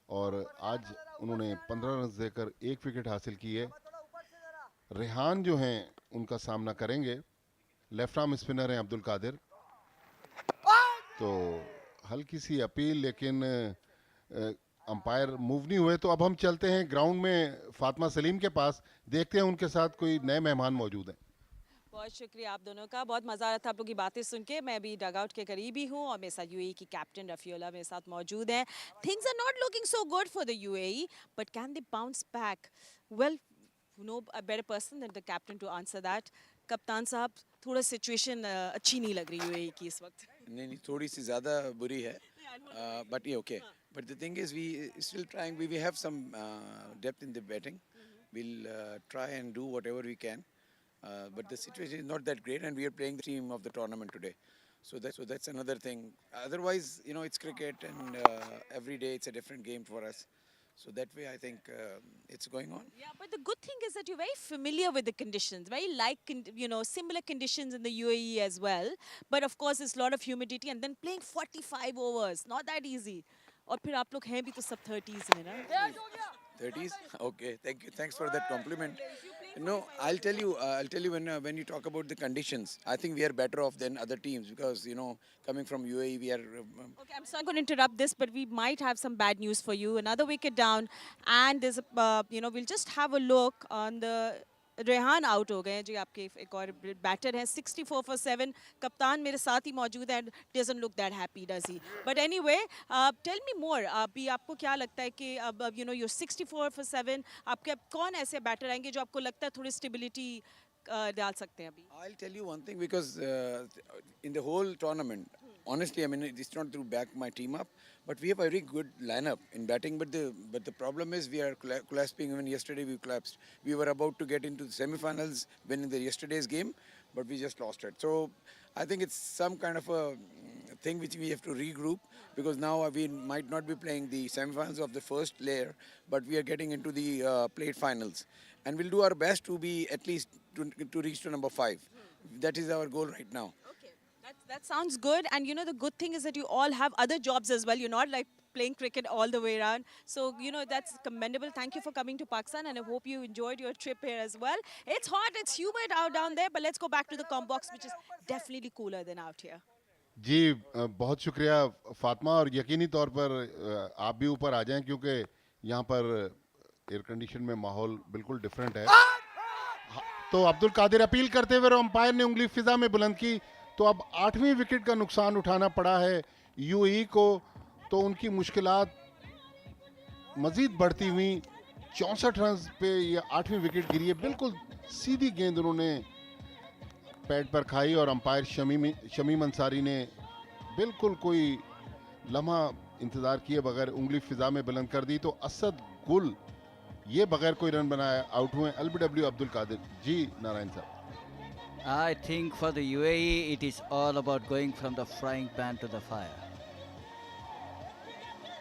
[SPEAKER 5] और आज उन्होंने 15 रन देकर 1 विकेट हासिल की है। रेहान जो हैं उनका सामना करेंगे, लेफ्ट आर्म स्पिनर हैं अब्दुल कादिर। तो हल्की सी अपील, लेकिन अंपायर मूव नहीं हुए। तो अब हम चलते हैं ग्राउंड में फातिमा सलीम के पास, देखते हैं उनके साथ कोई नए मेहमान मौजूद हैं।
[SPEAKER 8] बहुत शुक्रिया आप दोनों का, बहुत मज़ा आ रहा था आप लोग की बातें सुन के। मैं भी डग आउट के करीब ही हूँ और मेरे साथ यूएई की कैप्टन रफीउल्लाह मेरे साथ मौजूद हैं। Things are not looking so good for the UAE, but can they bounce back? Well, no a better person than the captain to answer that. कप्तान साहब, थोड़ा सिचुएशन अच्छी नहीं लग रही यूएई की इस वक्त।
[SPEAKER 9] नहीं नहीं थोड़ी सी ज़्यादा बुरी है बट ये okay but the thing is we still trying we have some depth in the batting we'll try and do whatever we can but the situation is not that great and we are playing the team of the tournament today so that's another thing otherwise you know it's cricket and every day it's a different game for us so that way I think it's going on.
[SPEAKER 8] Yeah, but the good thing is that you're very familiar with the conditions, very similar conditions in the UAE as well. But of course, there's a lot of humidity, and then playing 45 overs, not that easy. और फिर आप लोग हैं भी तो सब 30s में ना.
[SPEAKER 9] 30s okay thank you thanks for that compliment no I'll tell you when you talk about the conditions I think we are better off than other teams because you know coming from UAE we are
[SPEAKER 8] Okay, I'm sorry I'm going to interrupt this, but we might have some bad news for you. Another wicket down, and there's we'll just have a look on the Rehan out हो गए हैं जी आपके एक और batter हैं 64 for 7 कप्तान मेरे साथ ही मौजूद है doesn't look that happy does he but anyway tell me more अभी आपको क्या लगता है कि अब you're 64 for 7 आपके अब कौन ऐसे बैटर आएंगे जो आपको लगता है थोड़ी स्टेबिलिटी डाल सकते हैं अभी
[SPEAKER 9] I'll tell you one thing because in the whole tournament honestly I mean it's not to back my team up but we have a very good lineup in batting but the problem is we are collapsing even yesterday we collapsed we were about to get into the semi-finals winning the yesterday's game but we just lost it so I think it's some kind of a thing which we have to regroup because now we might not be playing the semi-finals of the first layer but we are getting into the plate finals and we'll do our best to be at least to reach to number 5 that is our goal right now.
[SPEAKER 8] That sounds good. And the good thing is that you all have other jobs as well. You're not like playing cricket all the way around. So, that's commendable. Thank you for coming to Pakistan. And I hope you enjoyed your trip here as well. It's hot, it's humid out down there. But let's go back to the com box, which is definitely cooler than out here.
[SPEAKER 5] जी बहुत शुक्रिया फातिमा और यकीनी तौर पर आप भी ऊपर आ जाएं क्योंकि यहाँ पर एयर कंडीशन में माहौल बिल्कुल डिफरेंट है तो अब्दुल कादिर अपील करते हुए अंपायर ने उंगली फिजा में बुलंद की तो अब 8वीं विकेट का नुकसान उठाना पड़ा है यूएई को तो उनकी मुश्किलात मजीद बढ़ती हुई 64 रन पे ये 8वीं विकेट गिरी है बिल्कुल सीधी गेंद उन्होंने पैड पर खाई और अंपायर शमीम अंसारी ने बिल्कुल कोई लम्हा इंतजार किए बगैर उंगली फिजा में बुलंद कर दी तो असद गुल ये बगैर कोई रन बनाए आउट हुए एलबीडब्ल्यू अब्दुल कादिर जी नारायण साहब
[SPEAKER 7] I think for the UAE, it is all about going from the frying pan to the fire.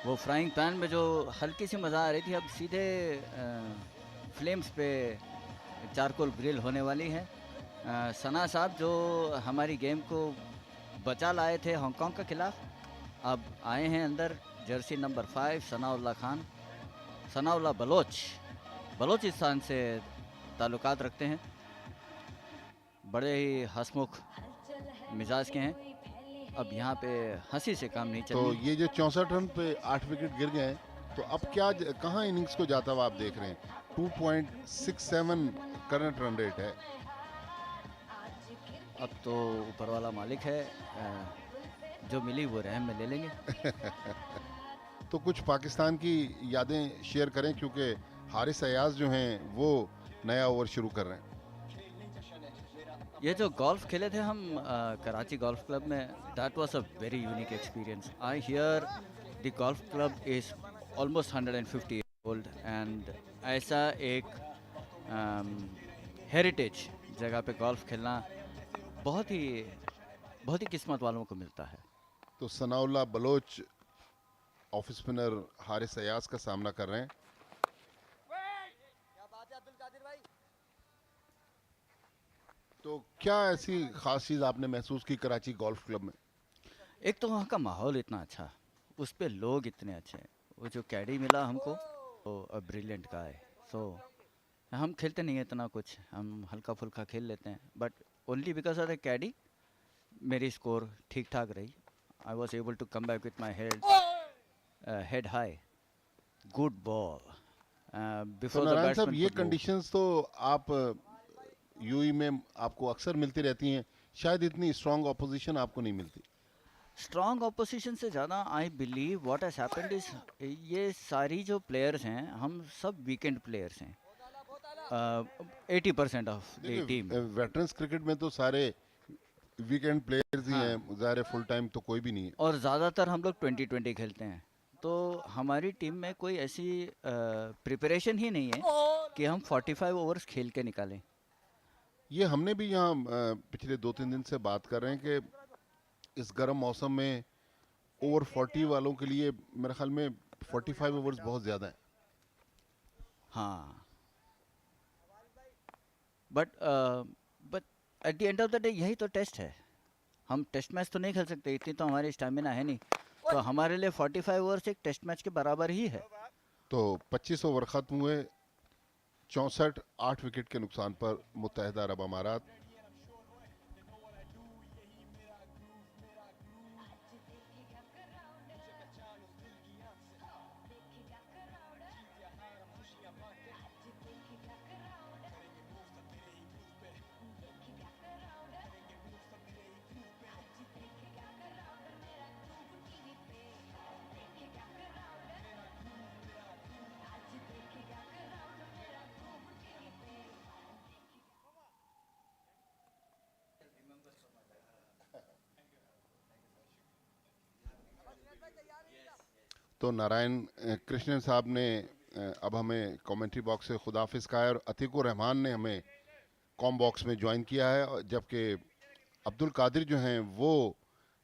[SPEAKER 7] वो फ्राइंग पैन में जो हल्की सी मज़ा आ रही थी अब सीधे फ्लेम्स पे चारकोल ग्रिल होने वाली है सना साहब जो हमारी गेम को बचा लाए थे हांगकांग के खिलाफ अब आए हैं अंदर जर्सी नंबर 5 सनाउल्लाह खान सनाउल्लाह बलोचिस्तान से ताल्लुकात रखते हैं बड़े ही हंसमुख मिजाज के हैं अब यहाँ पे हंसी से काम नहीं चलता
[SPEAKER 5] तो ये जो 64 रन पे 8 विकेट गिर गए तो अब क्या कहाँ इनिंग्स को जाता हुआ आप देख रहे हैं 2.67 करंट रन रेट है
[SPEAKER 7] अब तो ऊपर वाला मालिक है जो मिली वो रहम में ले लेंगे
[SPEAKER 5] तो कुछ पाकिस्तान की यादें शेयर करें क्योंकि हारिस अयाज जो हैं वो नया ओवर शुरू कर रहे हैं
[SPEAKER 7] ये जो गोल्फ खेले थे हम कराची गोल्फ क्लब में that was a very unique experience I hear the golf club is almost 150 year old and ऐसा एक हेरिटेज जगह पे गोल्फ खेलना बहुत ही किस्मत वालों को मिलता है
[SPEAKER 5] तो सनाउल्लाह बलोच ऑफ स्पिनर हारिस अयाज का सामना कर रहे हैं तो क्या ऐसी खास चीज़ आपने महसूस की कराची गोल्फ क्लब में
[SPEAKER 7] एक तो वहाँ का माहौल इतना अच्छा उस पे लोग इतने अच्छे वो जो कैडी मिला हमको वो ब्रिलियंट गाय सो हम खेलते नहीं हैं इतना कुछ हम हल्का फुल्का खेल लेते हैं but only because of the caddie मेरी स्कोर ठीक ठाक रही I was able to come back with my head high good ball before the batsman
[SPEAKER 5] ये कंडीशंस तो आप यूई में आपको अक्सर मिलती रहती हैं शायद इतनी स्ट्रांग ऑपोजिशन आपको नहीं मिलती
[SPEAKER 7] स्ट्रांग ऑपोजिशन से ज़्यादा I believe what has happened is ये सारी जो प्लेयर्स हैं हम सब वीकेंड प्लेयर्स हैं 80% of the team
[SPEAKER 5] veterans cricket में तो सारे वीकेंड प्लेयर्स ही
[SPEAKER 7] हाँ।
[SPEAKER 5] हैं, ज़ाहिर फुल टाइम तो कोई भी नहीं है।
[SPEAKER 7] और ज़्यादातर हम लोग 20-20 खेलते हैं, तो हमारी टीम में कोई ऐसी प्रिपरेशन ही नहीं है कि हम 45 ओवर्स खेल के निकालें।
[SPEAKER 5] ये हमने भी यहाँ पिछले 2-3 दिन से बात कर रहे हैं कि इस गर्म मौसम में ओवर 40 वालों के लिए मेरे ख्याल में 45 ओवर्स बहुत ज़्यादा है।
[SPEAKER 7] हाँ, but but at the end of the day यही तो टेस्ट है। हम टेस्ट मैच तो नहीं खेल सकते, इतनी तो हमारी स्टेमिना है नहीं, तो हमारे लिए 45 ओवर्स एक टेस्ट मैच के बराबर ही है।
[SPEAKER 5] तो 25 ओवर ख़त्म हुए, 64 8 विकेट के नुकसान पर मुत्तहिदा अरब अमारात। तो नारायण कृष्णन साहब ने अब हमें कमेंट्री बॉक्स से खुदाफिज कहा है, और अतीकुर रहमान ने हमें कॉम बॉक्स में ज्वाइन किया है, जबकि अब्दुल कादिर जो हैं वो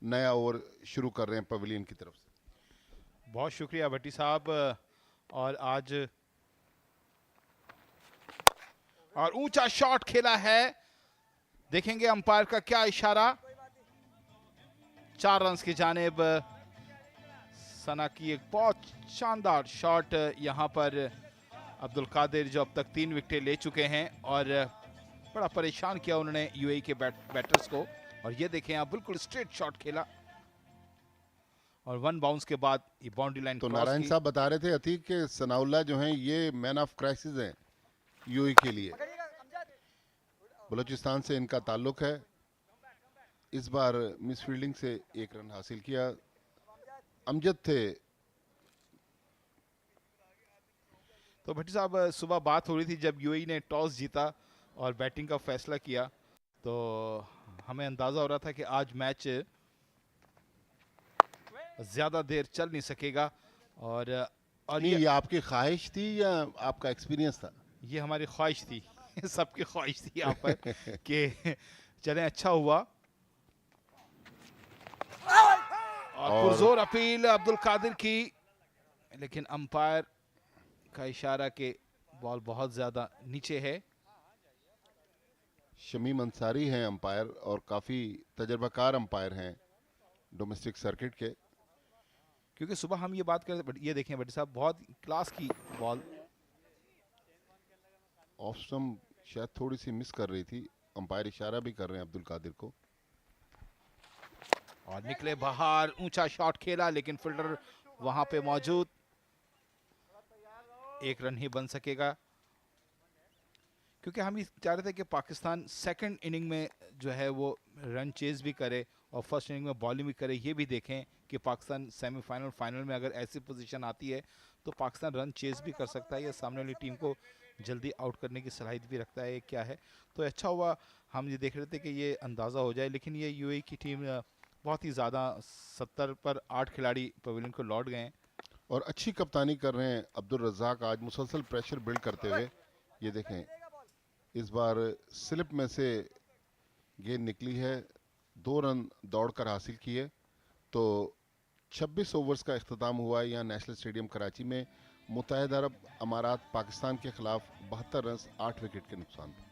[SPEAKER 5] नया ओवर शुरू कर रहे हैं पवेलियन की तरफ से।
[SPEAKER 2] बहुत शुक्रिया भट्टी साहब। और आज और ऊंचा शॉट खेला है, देखेंगे अंपायर का क्या इशारा। 4 रन की जानिब सना की एक बहुत शानदार शॉट यहां पर अब्दुल कादिर, जो अब तक 3 विकेटें ले चुके हैं और बड़ा परेशान किया उन्होंने यूएई के बैटर्स को। और ये देखें आप, बिल्कुल स्ट्रेट शॉट खेला और 1 बाउंस के बाद ये बाउंड्री लाइन
[SPEAKER 5] तो
[SPEAKER 2] क्रॉस
[SPEAKER 5] नारायण
[SPEAKER 2] की।
[SPEAKER 5] साहब बता रहे थे अतीक के सनाउल्लाह जो हैं ये मैन ऑफ क्राइसिस हैं यूएई के लिए। बलूचिस्तान से इनका ताल्लुक है, इस बार मिस फील्डिंग से 1 रन हासिल किया। अमजद थे।
[SPEAKER 2] तो भट्टी साहब, सुबह बात हो रही थी जब यूएई ने टॉस जीता और बैटिंग का फैसला किया, तो हमें अंदाजा हो रहा था कि आज मैच ज्यादा देर चल नहीं सकेगा। और
[SPEAKER 5] नहीं, ये आपकी ख्वाहिश थी या आपका एक्सपीरियंस था?
[SPEAKER 2] ये हमारी ख्वाहिश थी सबकी ख्वाहिश थी यहाँ पर कि चलें, अच्छा हुआ। और पुरजोर अपील अब्दुल कादिर की, लेकिन अंपायर का इशारा के बॉल बहुत ज्यादा नीचे है।
[SPEAKER 5] शमीम अंसारी हैं अंपायर और काफ़ी तजर्बाकार अंपायर हैं डोमेस्टिक सर्किट के।
[SPEAKER 2] क्योंकि सुबह हम ये बात कर रहे थे, ये देखें भट्टी साहब, बहुत क्लास की बॉल।
[SPEAKER 5] ऑफ स्टंप शायद थोड़ी सी मिस कर रही थी, अंपायर इशारा भी कर रहे हैं अब्दुल कादिर को।
[SPEAKER 2] और निकले बाहर, ऊंचा शॉट खेला लेकिन फील्डर वहां पे मौजूद, 1 रन ही बन सकेगा। क्योंकि हम ये चाह रहे थे कि पाकिस्तान सेकंड इनिंग में जो है वो रन चेज भी करे और फर्स्ट इनिंग में बॉलिंग भी करे। ये भी देखें कि पाकिस्तान सेमीफाइनल फाइनल में अगर ऐसी पोजीशन आती है तो पाकिस्तान रन चेज भी कर सकता है या सामने वाली टीम को जल्दी आउट करने की सलाहियत भी रखता है, क्या है। तो अच्छा हुआ हम ये देख रहे थे कि ये अंदाज़ा हो जाए, लेकिन ये यूएई की टीम बहुत ही ज़्यादा 70 पर 8 खिलाड़ी पवेलियन को लौट गए हैं
[SPEAKER 5] और अच्छी कप्तानी कर रहे हैं अब्दुल रज़ाक आज मुसलसल प्रेशर बिल्ड करते हुए। ये देखें, इस बार स्लिप में से गेंद निकली है, 2 रन दौड़कर हासिल किए। तो 26 ओवर्स का इख्तिताम हुआ है यहाँ नेशनल स्टेडियम कराची में। मुत्तहिदा अरब अमारात पाकिस्तान के खिलाफ 72 रन 8 विकेट के नुकसान पर।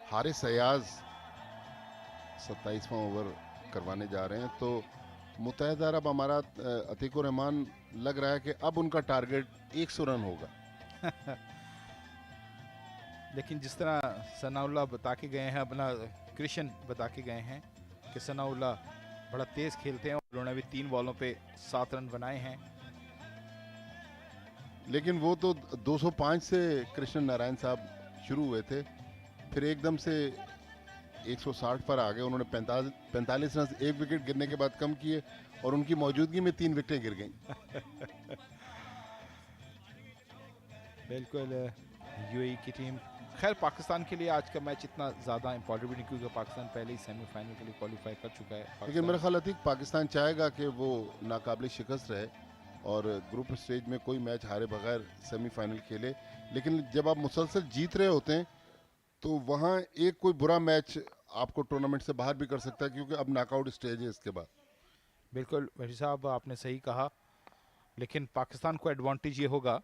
[SPEAKER 5] हारिस अयाज 27वां ओवर करवाने जा रहे हैं। तो मुत्तहिदा अरब अमारात, अतीकुर रहमान, लग रहा है कि अब उनका टारगेट 100 रन होगा।
[SPEAKER 2] लेकिन जिस तरह सनाउल्लाह बता के गए हैं, अपना कृष्ण बता के गए हैं कि सनाउल्लाह बड़ा तेज खेलते हैं और उन्होंने भी 3 बॉलों पे 7 रन बनाए हैं।
[SPEAKER 5] लेकिन वो तो 205 से कृष्ण नारायण साहब शुरू हुए थे, फिर एकदम से 160 पर आ गए। उन्होंने 45 रन एक विकेट गिरने के बाद कम किए और उनकी मौजूदगी में 3 विकेटें गिर गईं।
[SPEAKER 2] बिल्कुल, यूएई की टीम, खैर पाकिस्तान के लिए आज का मैच इतना ज़्यादा इंपॉर्टेंट भी नहीं, क्योंकि पाकिस्तान पहले ही सेमीफाइनल के लिए क्वालिफाई कर चुका है।
[SPEAKER 5] लेकिन मेरा ख्याल अतीक पाकिस्तान चाहेगा कि वो नाकाबिल शिकस्त रहे और ग्रुप स्टेज में कोई मैच हारे बगैर सेमीफाइनल खेले। लेकिन जब आप मुसलसल जीत रहे होते हैं तो वहाँ एक कोई बुरा मैच आपको टूर्नामेंट से बाहर भी कर सकता है, क्योंकि अब नॉकआउट स्टेज है इसके बाद।
[SPEAKER 2] बिल्कुल वही साहब, आपने सही कहा। लेकिन पाकिस्तान को एडवांटेज ये होगा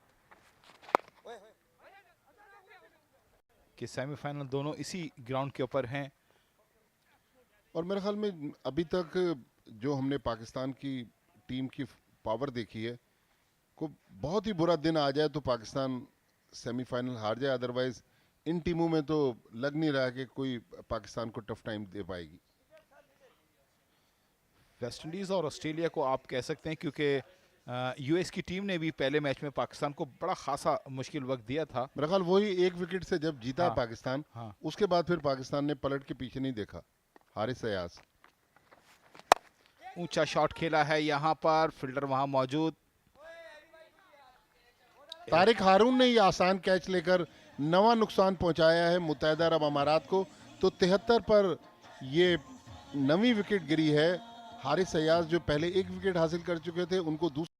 [SPEAKER 2] कि सेमीफाइनल दोनों इसी ग्राउंड के ऊपर हैं।
[SPEAKER 5] और मेरे ख्याल में अभी तक जो हमने पाकिस्तान की टीम की पावर देखी है, को बहुत ही बुरा दिन आ जाए तो पाकिस्तान सेमीफाइनल हार जाए, अदरवाइज इन टीमों में तो लग नहीं रहा कि कोई पाकिस्तान को टफ टाइम दे पाएगी।
[SPEAKER 2] वेस्ट इंडीज और ऑस्ट्रेलिया को आप कह सकते हैं, क्योंकि यूएस की टीम ने भी पहले मैच में पाकिस्तान को बड़ा खासा मुश्किल वक्त दिया था।
[SPEAKER 5] मेरा ख्याल वही एक विकेट से जब जीता
[SPEAKER 2] हाँ,
[SPEAKER 5] पाकिस्तान,
[SPEAKER 2] हाँ।
[SPEAKER 5] उसके बाद फिर पाकिस्तान ने पलट के पीछे नहीं देखा। हारिस अयाज
[SPEAKER 2] ऊंचा शॉट खेला है यहाँ पर, फील्डर वहां मौजूद।
[SPEAKER 5] तारिक हारून ने ये आसान कैच लेकर नवा नुकसान पहुंचाया है मुत्तहिदा अरब अमारात को। तो 73 पर ये नवी विकेट गिरी है। हारिस अयाज जो पहले एक विकेट हासिल कर चुके थे, उनको दूसरा